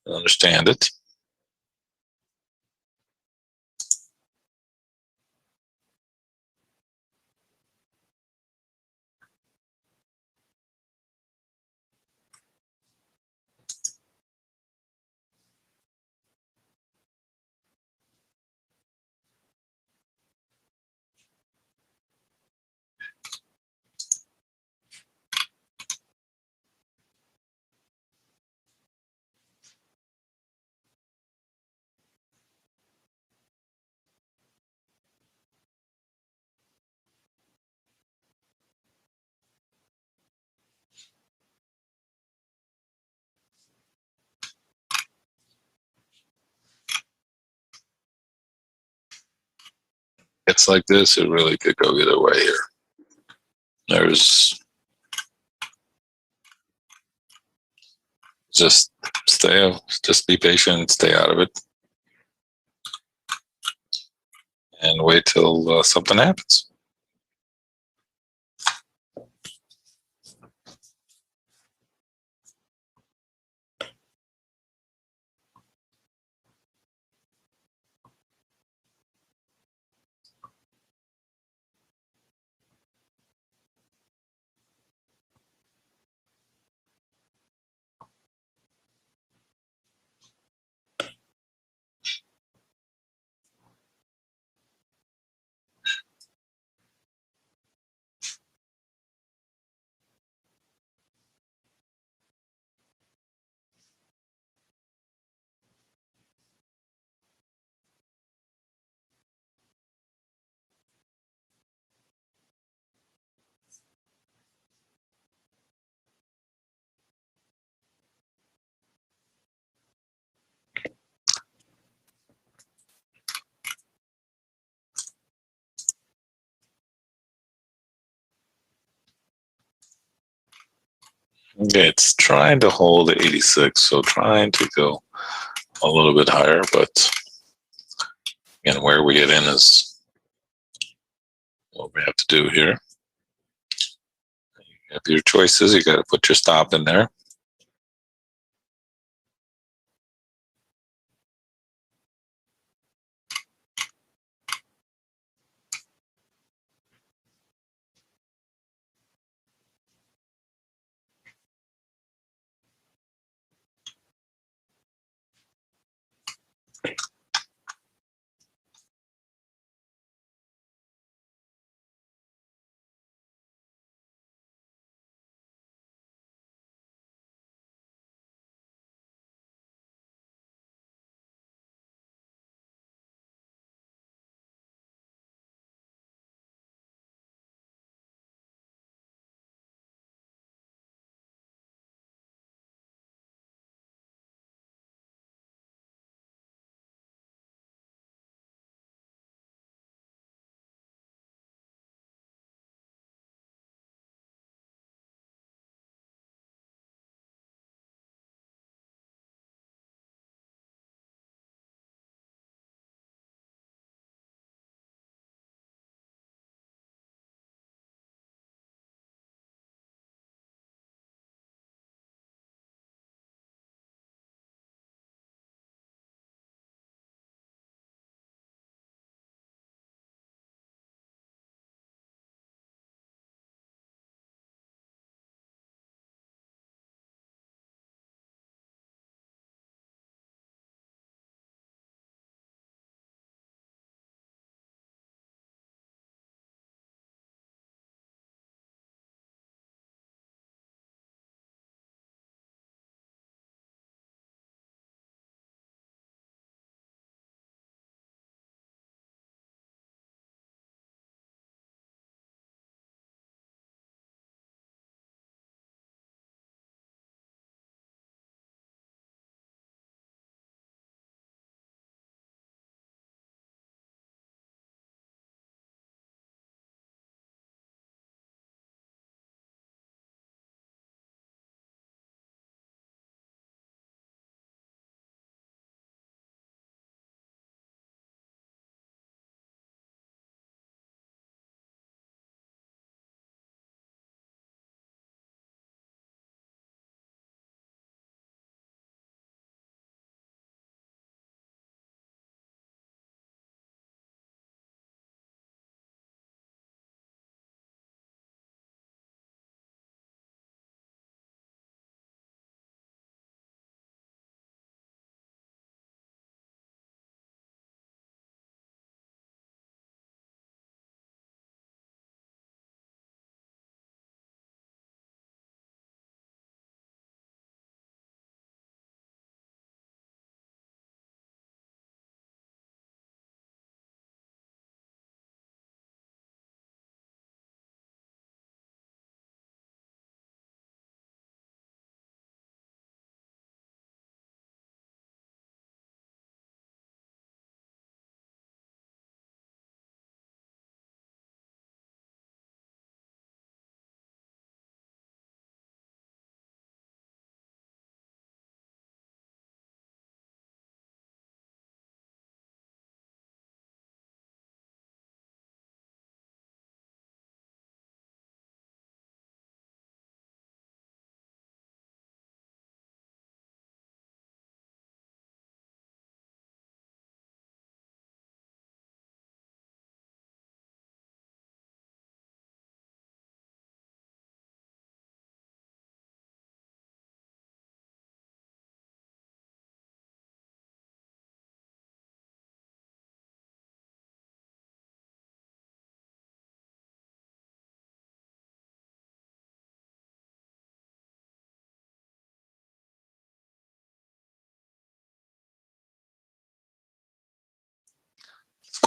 Speaker 1: understand it. It's like this. It really could go either way here. There's just just be patient, stay out of it, and wait till something happens. Okay, it's trying to hold at 86, so trying to go a little bit higher, but again, where we get in is what we have to do here. You have your choices. You got to put your stop in there.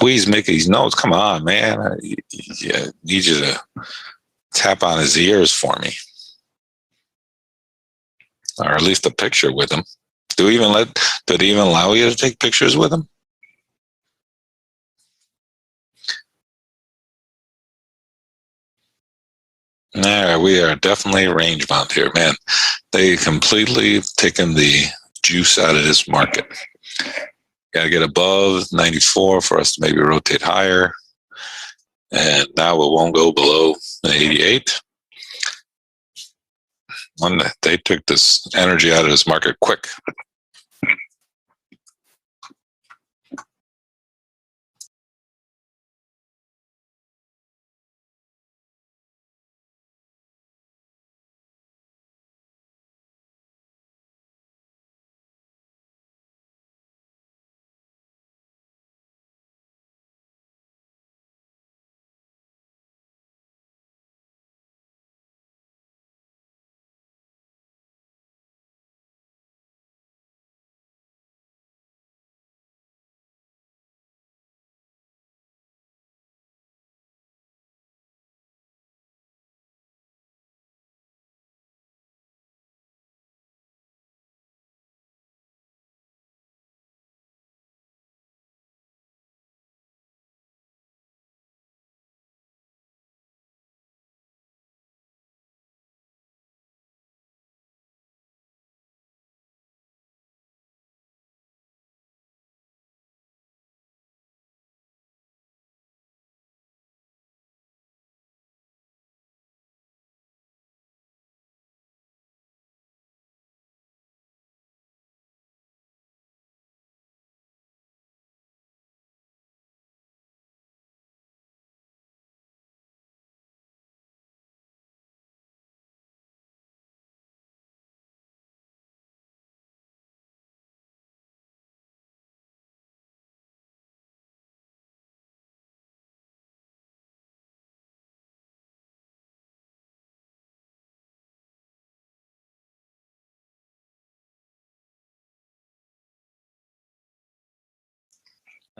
Speaker 1: squeeze Mickey's nose. Come on, man. I need you to tap on his ears for me, or at least a picture with him. Do they even allow you to take pictures with him? Yeah, we are definitely range bound here, man. They completely taken the juice out of this market. Got to get above 94 for us to maybe rotate higher. And now it won't go below 88. They took this energy out of this market quick.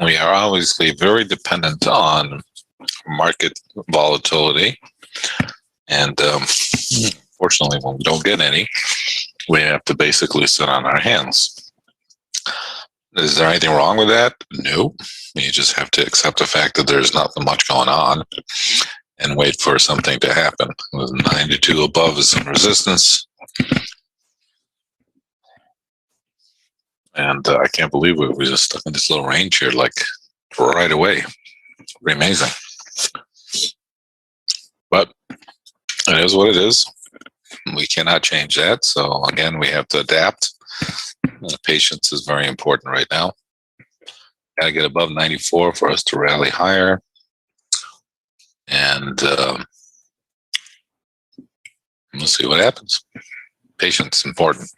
Speaker 1: We are obviously very dependent on market volatility. And fortunately, when we don't get any, we have to basically sit on our hands. Is there anything wrong with that? No. You just have to accept the fact that there's not much going on and wait for something to happen. With 92 above is some resistance. And I can't believe we just stuck in this little range here, like right away. Pretty amazing. But it is what it is. We cannot change that. So again, we have to adapt. Patience is very important right now. Got to get above 94 for us to rally higher. And we'll see what happens. Patience is important.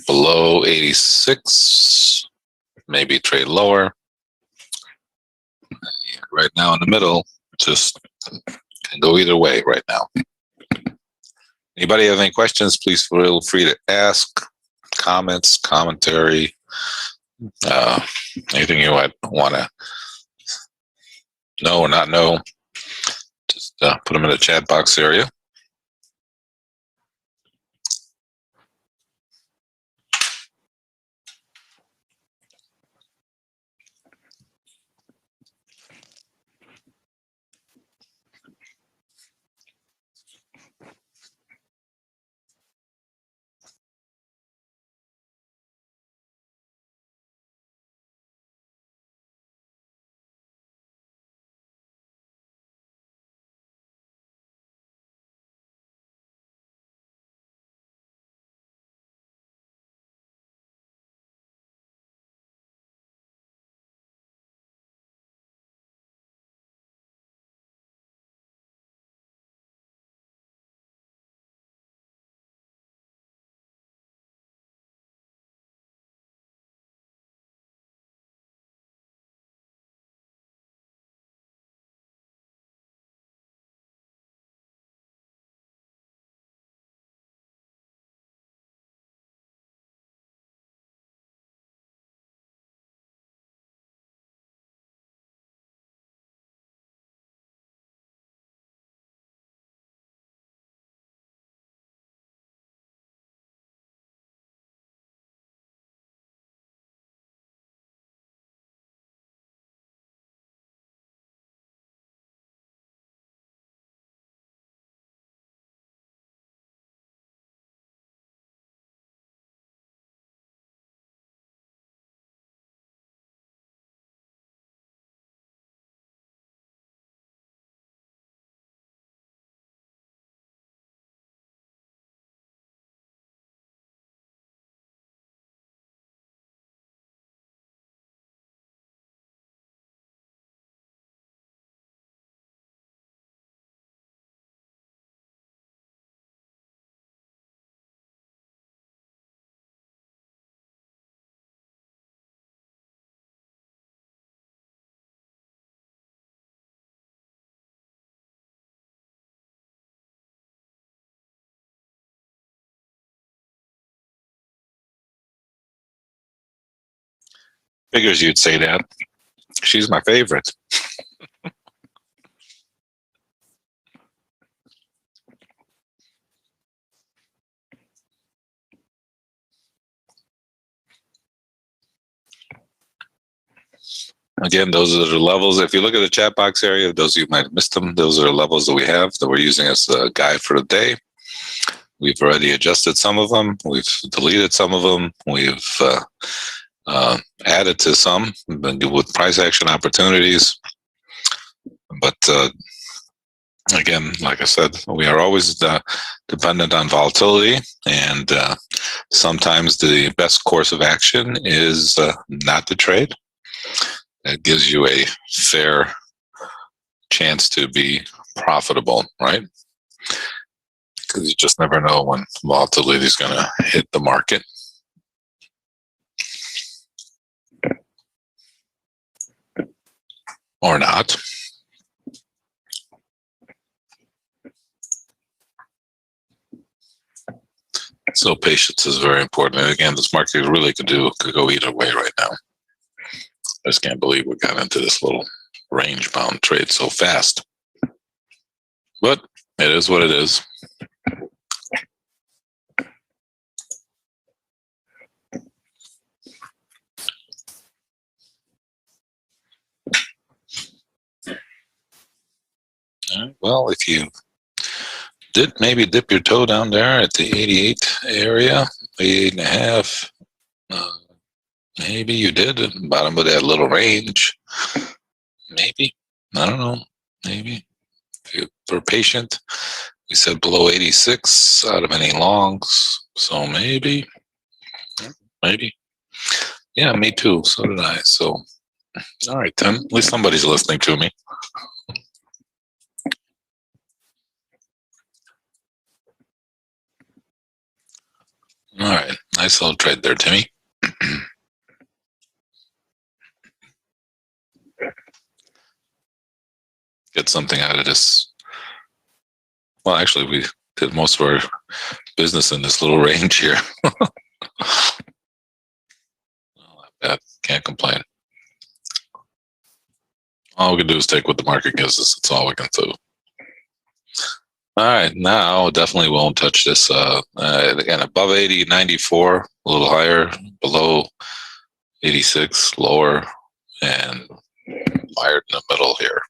Speaker 1: Below 86, maybe trade lower. Right now in the middle, just can go either way right now. Anybody have any questions, please feel free to ask. Comments, commentary, anything you might want to know or not know, just put them in the chat box area. Figures you'd say that. She's my favorite. Again, those are the levels. If you look at the chat box area, those of you might have missed them. Those are the levels that we have that we're using as a guide for the day. We've already adjusted some of them. We've deleted some of them. We've added to some with price action opportunities. But again, like I said, we are always dependent on volatility, and sometimes the best course of action is not to trade. It gives you a fair chance to be profitable, right? Because you just never know when volatility is going to hit the market. Or not. So patience is very important. And again, this market really could go either way right now. I just can't believe we got into this little range bound trade so fast. But it is what it is. All right, well, if you did maybe dip your toe down there at the 88 area, 88.5, maybe you did at the bottom of that little range. Maybe. I don't know. Maybe. If you were patient, we said below 86 out of any longs. So maybe. Yeah, me too. So did I. So, all right, then. At least somebody's listening to me. All right. Nice little trade there, Timmy. Get something out of this. Well, actually, we did most of our business in this little range here. Well, can't complain. All we can do is take what the market gives us. That's all we can do. All right, now definitely won't touch this. Again, above 80, 94, a little higher, below 86, lower, and wired in the middle here.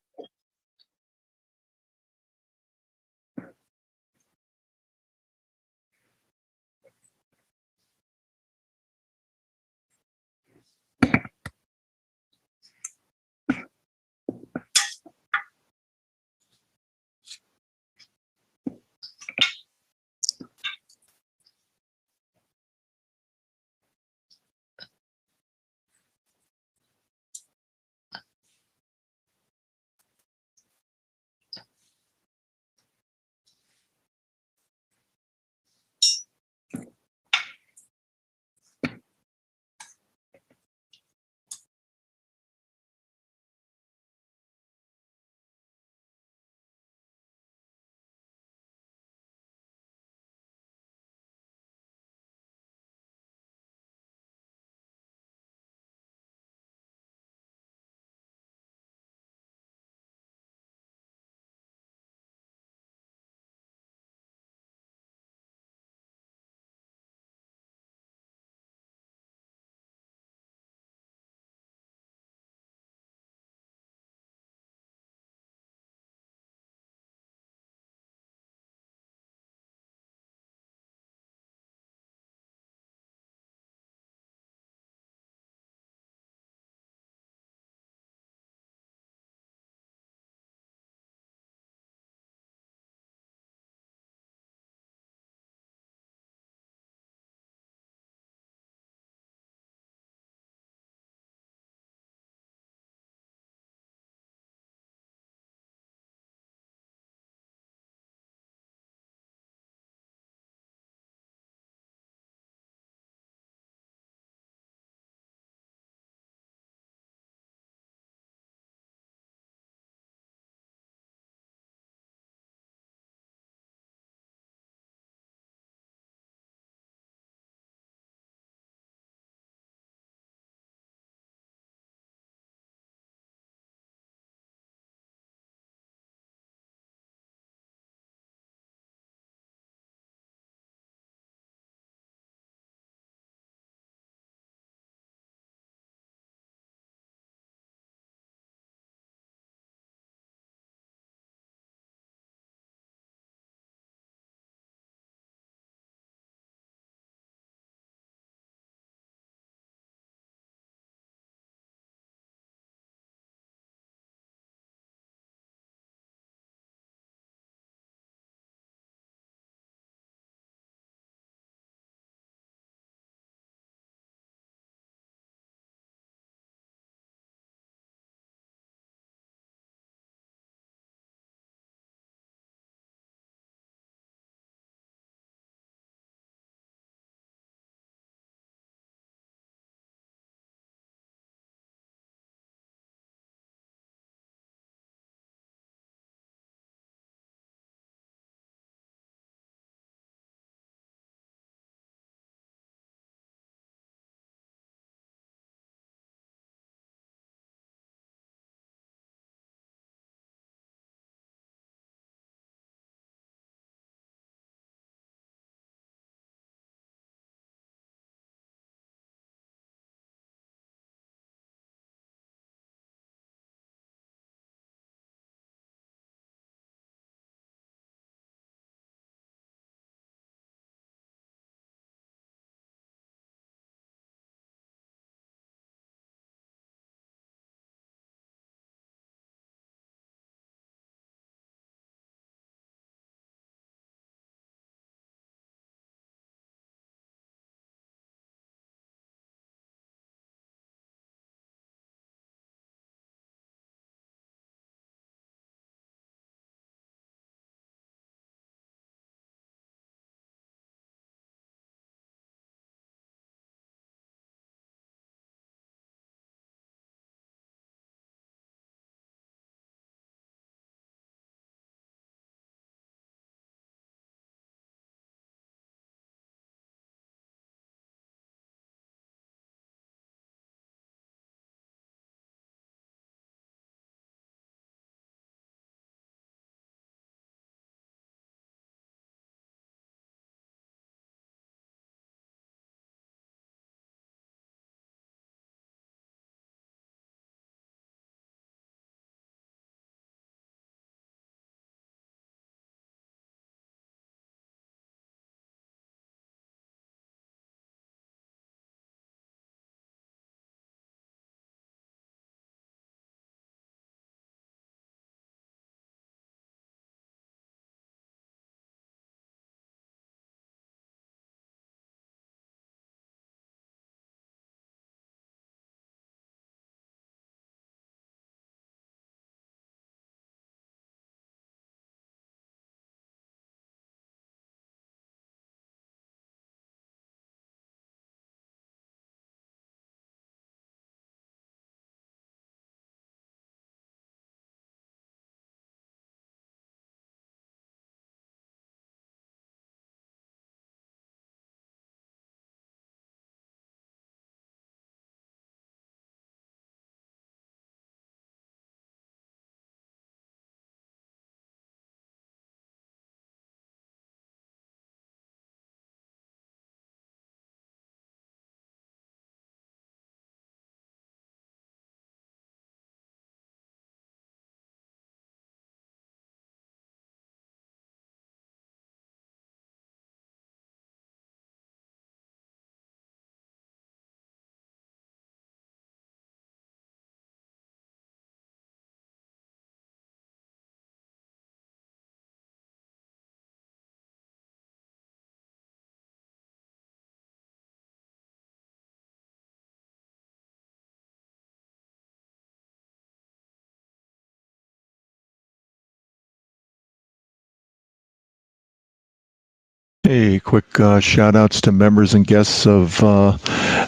Speaker 2: Hey, quick shout outs to members and guests of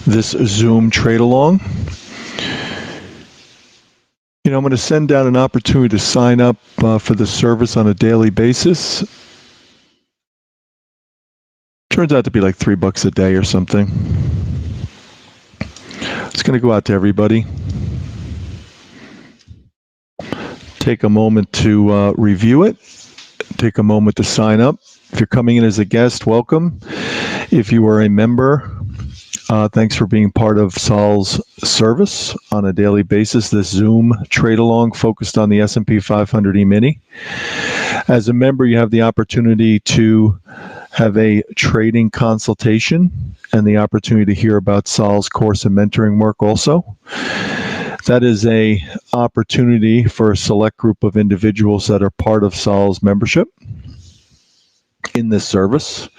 Speaker 2: this Zoom trade along. I'm going to send out an opportunity to sign up for the service on a daily basis. Turns out to be like $3 a day or something. It's going to go out to everybody. Take a moment to review it. Take a moment to sign up. If you're coming in as a guest, welcome. If you are a member, thanks for being part of Sol's service on a daily basis. This Zoom trade along focused on the S&P 500 E-mini. As a member, you have the opportunity to have a trading consultation and the opportunity to hear about Sol's course and mentoring work also. That is a opportunity for a select group of individuals that are part of Sol's membership in this service.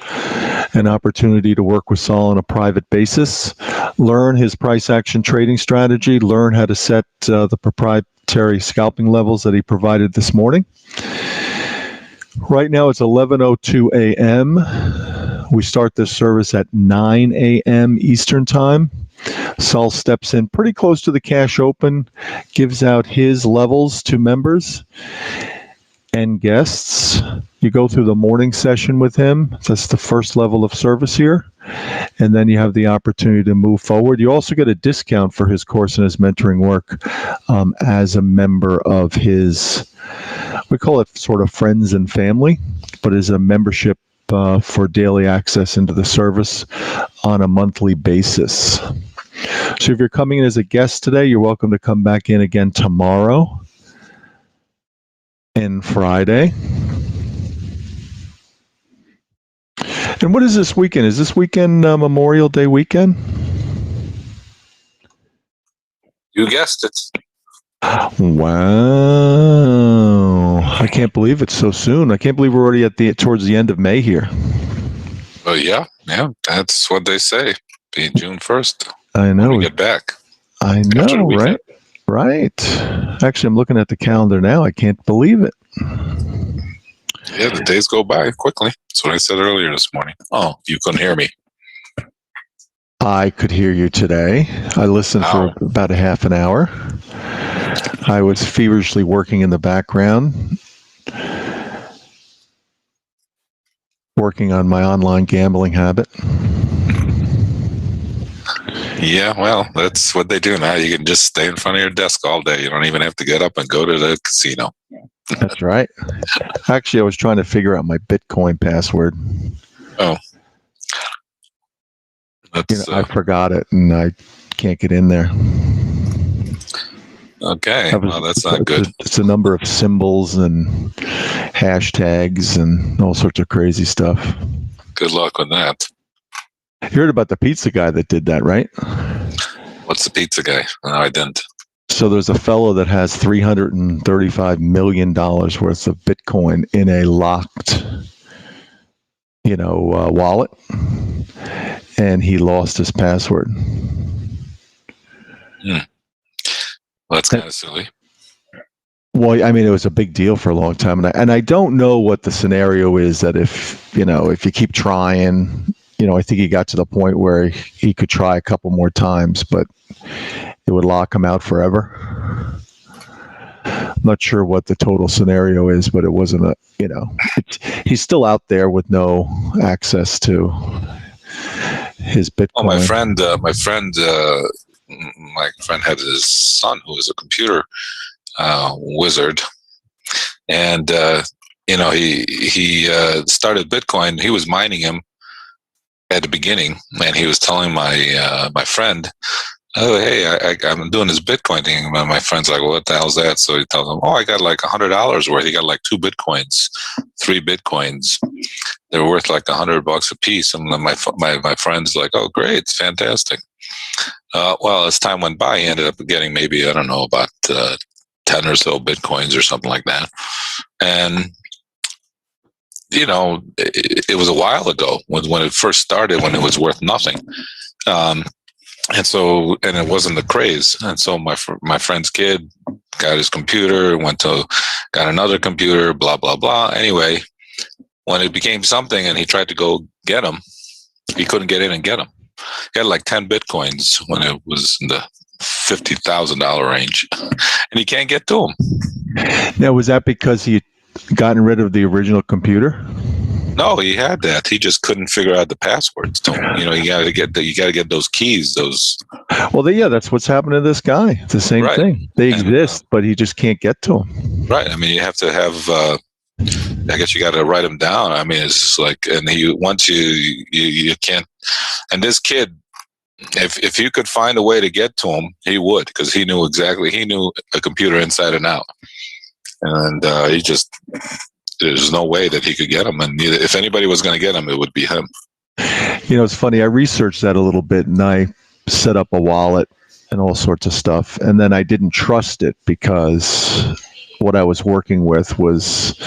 Speaker 2: An opportunity to work with Sol on a private basis, learn his price action trading strategy, learn how to set the proprietary scalping levels that he provided this morning. Right now it's 11:02 a.m. We start this service at 9 a.m. Eastern Time. Sol steps in pretty close to the cash open, gives out his levels to members and guests. You go through the morning session with him. That's the first level of service here. And then you have the opportunity to move forward. You also get a discount for his course and his mentoring work as a member of his, we call it sort of friends and family, but is a membership for daily access into the service on a monthly basis. So if you're coming in as a guest today, you're welcome to come back in again tomorrow and Friday. And what is this weekend? Is this weekend Memorial Day weekend?
Speaker 1: You guessed it.
Speaker 2: Wow. I can't believe it's so soon. I can't believe we're already towards the end of May here.
Speaker 1: Oh, yeah, that's what they say. Be June 1st.
Speaker 2: I know.
Speaker 1: When we get back.
Speaker 2: I know, right? Right. Actually, I'm looking at the calendar now. I can't believe it.
Speaker 1: Yeah, the days go by quickly. That's what I said earlier this morning. Oh, you couldn't hear me.
Speaker 2: I could hear you today. I listened for about a half an hour. I was feverishly working in the background, working on my online gambling habit.
Speaker 1: Yeah, well, that's what they do now. You can just stay in front of your desk all day. You don't even have to get up and go to the casino.
Speaker 2: That's right. Actually, I was trying to figure out my Bitcoin password.
Speaker 1: Oh.
Speaker 2: I forgot it, and I can't get in there.
Speaker 1: Okay, well, that's not good.
Speaker 2: It's a number of symbols and hashtags and all sorts of crazy stuff.
Speaker 1: Good luck with that.
Speaker 2: You heard about the pizza guy that did that, right?
Speaker 1: What's the pizza guy? No, I didn't.
Speaker 2: So there's a fellow that has $335 million worth of Bitcoin in a locked, wallet, and he lost his password.
Speaker 1: Well, that's kind of silly.
Speaker 2: Well, I mean, it was a big deal for a long time, and I don't know what the scenario is that if you keep trying. I think he got to the point where he could try a couple more times, but it would lock him out forever. I'm not sure what the total scenario is, but it wasn't he's still out there with no access to his Bitcoin.
Speaker 1: Oh, my friend had his son who was a computer wizard, and he started Bitcoin. He was mining him at the beginning, and he was telling my friend, "Oh, hey, I'm doing this Bitcoin thing." And my friend's like, "What the hell's that?" So he tells him, "Oh, I got like $100 worth." He got like 3 Bitcoins. They were worth like $100 a piece. And then my friend's like, "Oh, great, it's fantastic." Well, as time went by, he ended up getting maybe, I don't know, about 10 or so Bitcoins or something like that. And it was a while ago when it first started, when it was worth nothing. And it wasn't the craze. And so my friend's kid got his computer, got another computer, blah, blah, blah. Anyway, when it became something and he tried to go get them, he couldn't get in and get them. He had like 10 Bitcoins when it was in the $50,000 range, and he can't get to them.
Speaker 2: Now, was that because he had gotten rid of the original computer?
Speaker 1: No, he had that. He just couldn't figure out the passwords. You got to get those keys.
Speaker 2: Well, that's what's happened to this guy. It's the same thing. They exist, but he just can't get to them.
Speaker 1: Right. I mean, you have to have. I guess you got to write them down. I mean, it's just like, and once you can't. And this kid, if you could find a way to get to him, he would, because he knew a computer inside and out, and there's no way that he could get him. And if anybody was going to get him, it would be him.
Speaker 2: It's funny. I researched that a little bit, and I set up a wallet and all sorts of stuff. And then I didn't trust it because what I was working with was,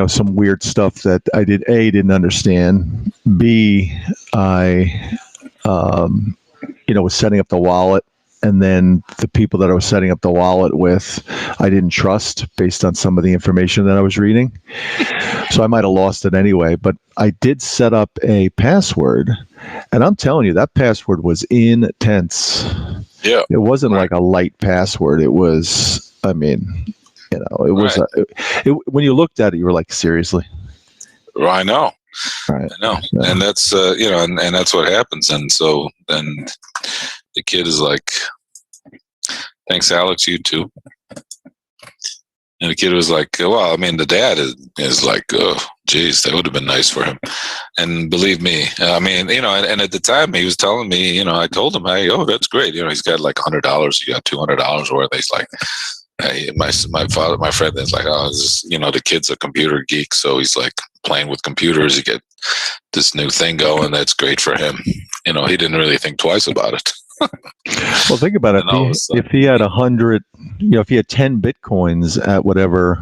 Speaker 2: some weird stuff that I didn't understand. B, I, was setting up the wallet. And then the people that I was setting up the wallet with, I didn't trust based on some of the information that I was reading. So I might have lost it anyway. But I did set up a password. And I'm telling you, that password was intense.
Speaker 1: Yeah.
Speaker 2: It wasn't like a light password. It was, it was, when you looked at it, you were like, seriously?
Speaker 1: Well, I know.
Speaker 2: Right.
Speaker 1: I know. Yeah. And that's, and that's what happens. And so then the kid is like, thanks, Alex, you too. And the kid was like, well, I mean, the dad is like, oh, geez, that would have been nice for him. And believe me, I mean, and at the time he was telling me, I told him, hey, oh, that's great. He's got like $100, he got $200 worth. He's like, hey, my friend is like, oh, the kid's a computer geek. So he's like playing with computers. You get this new thing going. That's great for him. He didn't really think twice about it.
Speaker 2: Well, think about it. If he had 100, if he had 10 Bitcoins at whatever,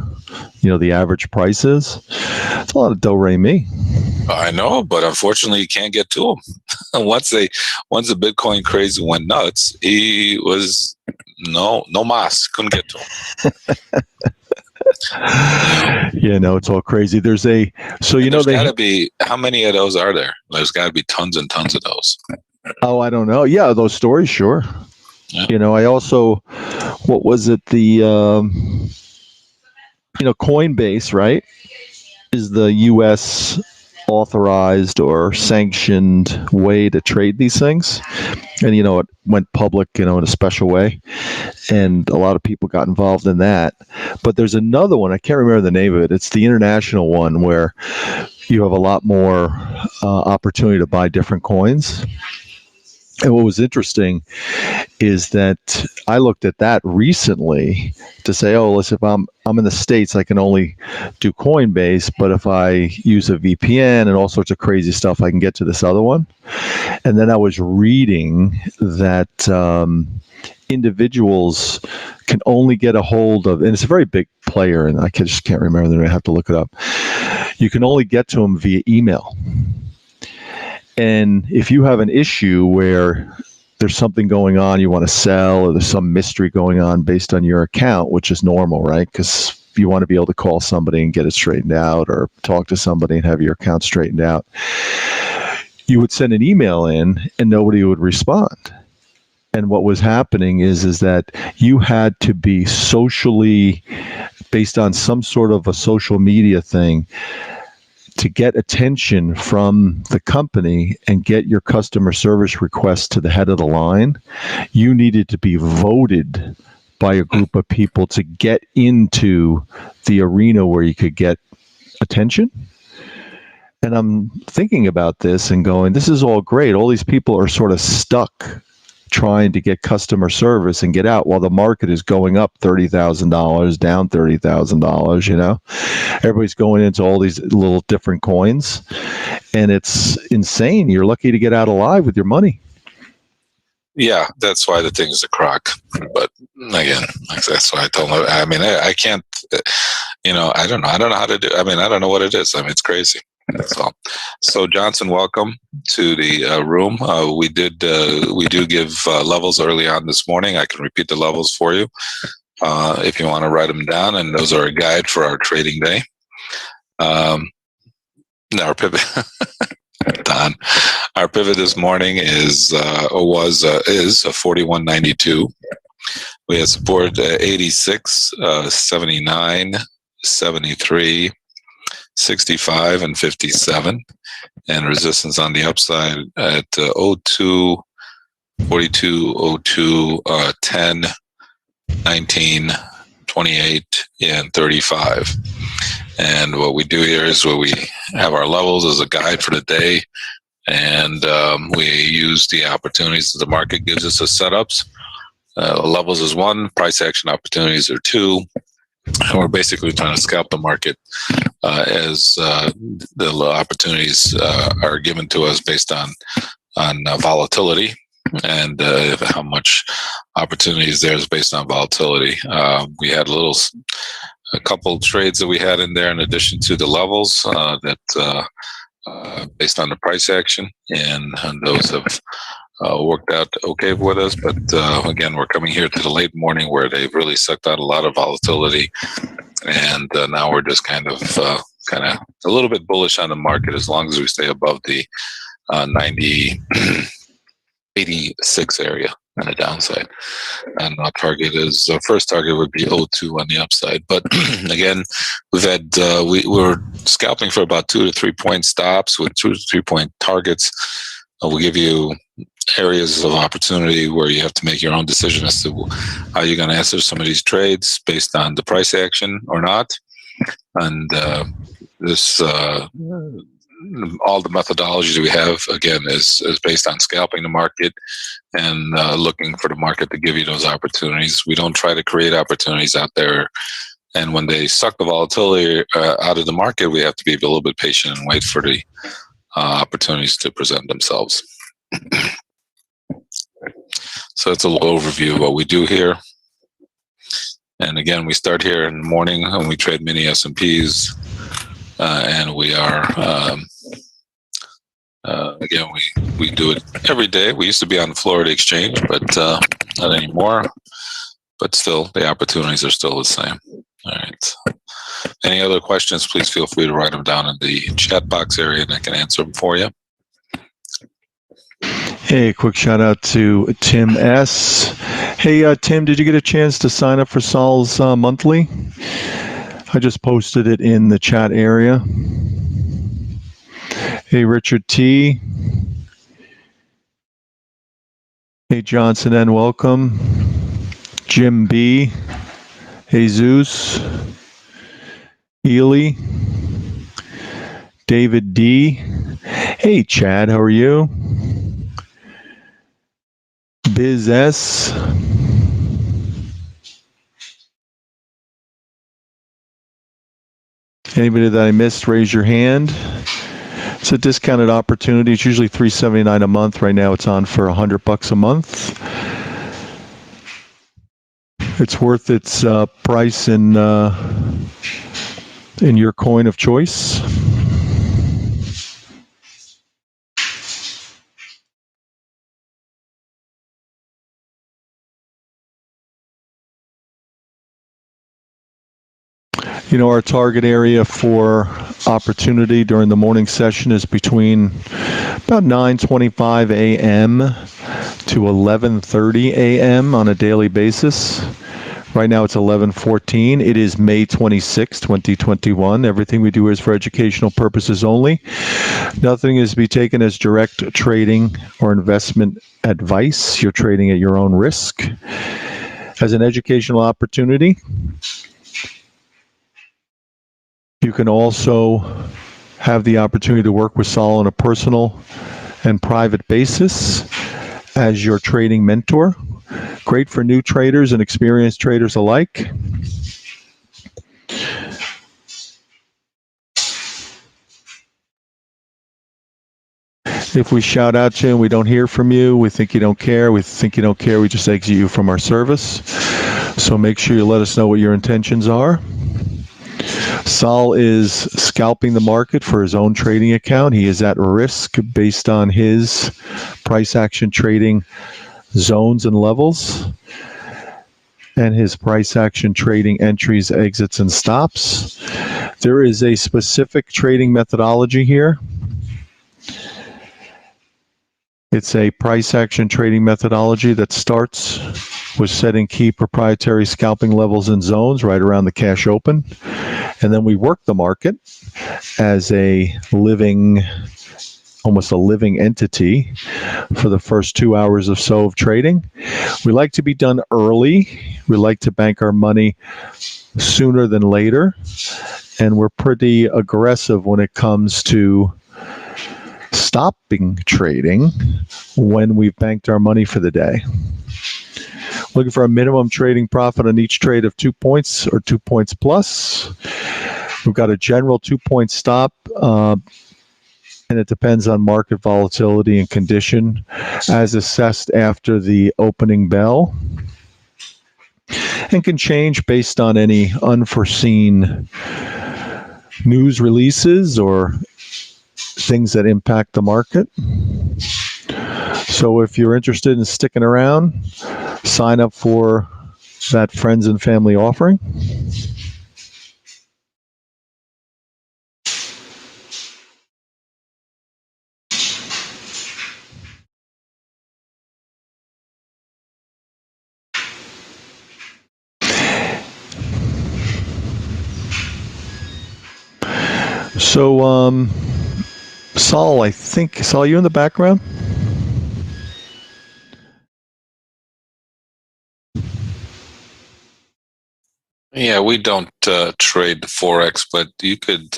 Speaker 2: the average price is, it's a lot of do-re-mi.
Speaker 1: I know, but unfortunately, you can't get to him. Once the Bitcoin craze went nuts, he was no mas, couldn't get to him.
Speaker 2: It's all crazy. There's there's got to
Speaker 1: be, how many of those are there? There's got to be tons and tons of those.
Speaker 2: Oh, I don't know. Yeah, those stories, sure. Yeah. I also, what was it? The, Coinbase, right, is the U.S. authorized or sanctioned way to trade these things. And, it went public, in a special way. And a lot of people got involved in that. But there's another one. I can't remember the name of it. It's the international one where you have a lot more opportunity to buy different coins. And what was interesting is that I looked at that recently to say, oh, listen, if I'm in the States, I can only do Coinbase, but if I use a VPN and all sorts of crazy stuff, I can get to this other one. And then I was reading that individuals can only get a hold of, and it's a very big player, and I just can't remember the name, I have to look it up. You can only get to them via email. And if you have an issue where there's something going on you want to sell, or there's some mystery going on based on your account, which is normal, right? Because you want to be able to call somebody and get it straightened out, or talk to somebody and have your account straightened out. You would send an email in and nobody would respond. And what was happening is that you had to be socially, based on some sort of a social media thing, to get attention from the company and get your customer service request to the head of the line. You needed to be voted by a group of people to get into the arena where you could get attention. And I'm thinking about this and going, this is all great. All these people are sort of stuck trying to get customer service and get out while the market is going up $30,000, down $30,000, Everybody's going into all these little different coins, and it's insane. You're lucky to get out alive with your money.
Speaker 1: Yeah, that's why the thing is a crock. But again, that's why I told them, I mean, I can't, I don't know how to do, I don't know what it is. It's crazy. That's all. So Johnson, welcome to the room. We do give levels early on this morning. I can repeat the levels for you if you want to write them down, and those are a guide for our trading day. Our pivot, Don. Our pivot this morning is a 41.92. We had support 86, 79, 73, 65, and 57, and resistance on the upside at 02, 42, 02, 10, 19, 28, and 35. And what we do here is where we have our levels as a guide for the day, and we use the opportunities that the market gives us as setups. Levels is 1, price action opportunities are 2, and we're basically trying to scalp the market as the opportunities are given to us based on volatility, and how much opportunities there is based on volatility. We had a couple trades that we had in there in addition to the levels that based on the price action, and those have worked out okay with us. But again, we're coming here to the late morning where they've really sucked out a lot of volatility, and now we're just kind of a little bit bullish on the market as long as we stay above the 86 area on the downside. And our first target would be 02 on the upside. But again, we're scalping for about 2 to 3 point stops with 2 to 3 point targets. We'll give you areas of opportunity where you have to make your own decision as to how you're going to answer some of these trades based on the price action or not. And all the methodologies we have, again, is based on scalping the market and looking for the market to give you those opportunities. We don't try to create opportunities out there. And when they suck the volatility out of the market, we have to be a little bit patient and wait for the opportunities to present themselves. So that's a little overview of what we do here. And again, we start here in the morning and we trade mini S&Ps. And we are, again, we do it every day. We used to be on the Florida Exchange, but not anymore. But still, the opportunities are still the same. All right. Any other questions, please feel free to write them down in the chat box area and I can answer them for you.
Speaker 2: Hey, quick shout out to Tim S. Hey, Tim, did you get a chance to sign up for Sol's monthly? I just posted it in the chat area. Hey, Richard T. Hey, Johnson N. Welcome. Jim B. Jesus. Ely. David D. Hey, Chad, how are you? Biz S. Anybody that I missed, raise your hand. It's a discounted opportunity. It's usually $379 a month. Right now it's on for $100 a month. It's worth its price in your coin of choice. You know, our target area for opportunity during the morning session is between about 9:25 a.m. to 11:30 a.m. on a daily basis. Right now it's 11:14. It is May 26, 2021. Everything we do is for educational purposes only. Nothing is to be taken as direct trading or investment advice. You're trading at your own risk. As an educational opportunity, you can also have the opportunity to work with Sol on a personal and private basis as your trading mentor. Great for new traders and experienced traders alike. If we shout out to you and we don't hear from you, we think you don't care. We think you don't care, we just exit you from our service. So make sure you let us know what your intentions are. Sol is scalping the market for his own trading account. He is at risk based on his price action trading zones and levels and his price action trading entries, exits, and stops. There is a specific trading methodology here. It's a price action trading methodology that starts with setting key proprietary scalping levels and zones right around the cash open. And then we work the market as almost a living entity for the first 2 hours or so of trading. We like to be done early. We like to bank our money sooner than later. And we're pretty aggressive when it comes to stopping trading when we've banked our money for the day. Looking for a minimum trading profit on each trade of 2 points or 2 points plus. We've got a general 2-point stop, and it depends on market volatility and condition as assessed after the opening bell, and can change based on any unforeseen news releases or things that impact the market. So if you're interested in sticking around, sign up for that friends and family offering. So, Saul, Saul, you in the background?
Speaker 1: Yeah, we don't trade Forex, but you could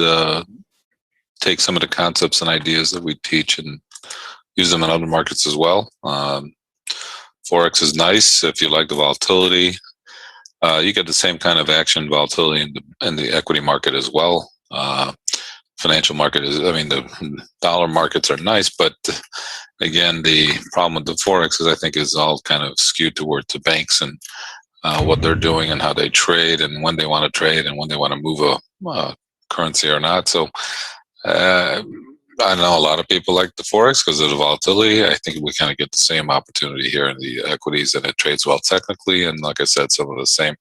Speaker 1: take some of the concepts and ideas that we teach and use them in other markets as well. Forex is nice if you like the volatility. You get the same kind of action volatility in the equity market as well. Financial market the dollar markets are nice, but again, the problem with the Forex is all kind of skewed towards the banks and what they're doing and how they trade and when they want to trade and when they want to move a currency or not. So I know a lot of people like the Forex because of the volatility. I think we kind of get the same opportunity here in the equities, and it trades well technically. And like I said, some of the same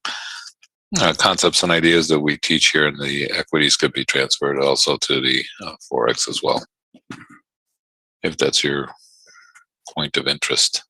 Speaker 1: concepts and ideas that we teach here in the equities could be transferred also to the Forex as well, if that's your point of interest.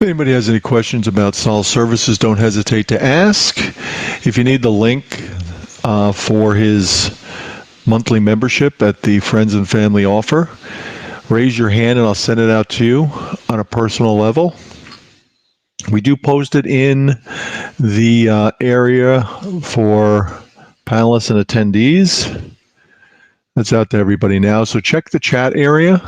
Speaker 2: If anybody has any questions about Sol's services, don't hesitate to ask. If you need the link for his monthly membership at the Friends and Family offer, raise your hand and I'll send it out to you on a personal level. We do post it in the area for panelists and attendees. That's out to everybody now. So check the chat area.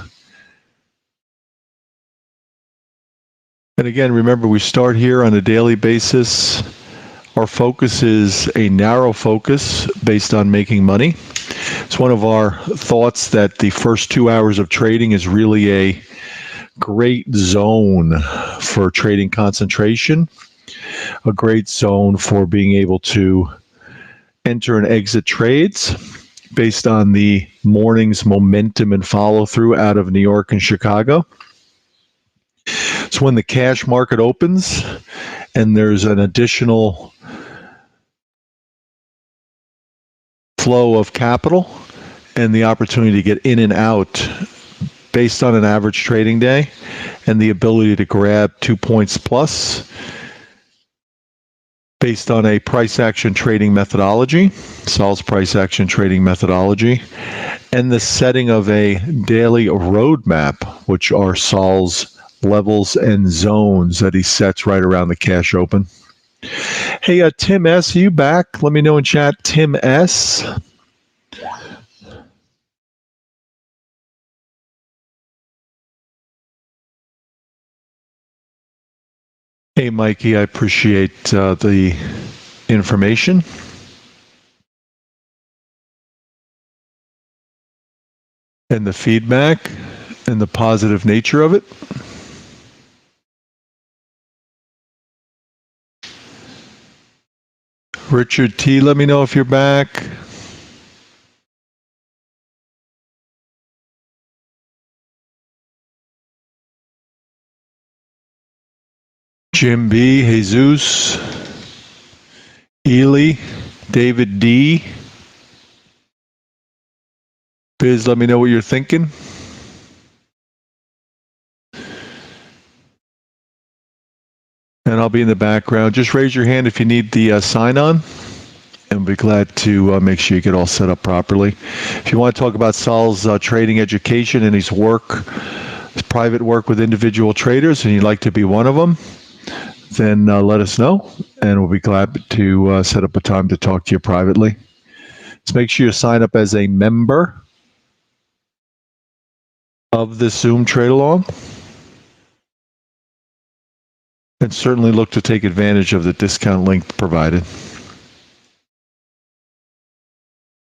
Speaker 2: And again, remember, we start here on a daily basis. Our focus is a narrow focus based on making money. It's one of our thoughts that the first 2 hours of trading is really a great zone for trading concentration, a great zone for being able to enter and exit trades based on the morning's momentum and follow through out of New York and Chicago. It's when the cash market opens and there's an additional flow of capital and the opportunity to get in and out based on an average trading day and the ability to grab 2 points plus based on a price action trading methodology, Sol's price action trading methodology, and the setting of a daily roadmap, which are Sol's levels and zones that he sets right around the cash open. Hey, Tim S., are you back? Let me know in chat, Tim S. Hey, Mikey, I appreciate the information. And the feedback and the positive nature of it. Richard T., let me know if you're back. Jim B., Jesus, Ely, David D. Biz, let me know what you're thinking. And I'll be in the background. Just raise your hand if you need the sign-on, and we'll be glad to make sure you get all set up properly. If you want to talk about Sol's trading education and his work, his private work with individual traders, and you'd like to be one of them, then let us know, and we'll be glad to set up a time to talk to you privately. So make sure you sign up as a member of the Zoom Trade Along, and certainly look to take advantage of the discount link provided.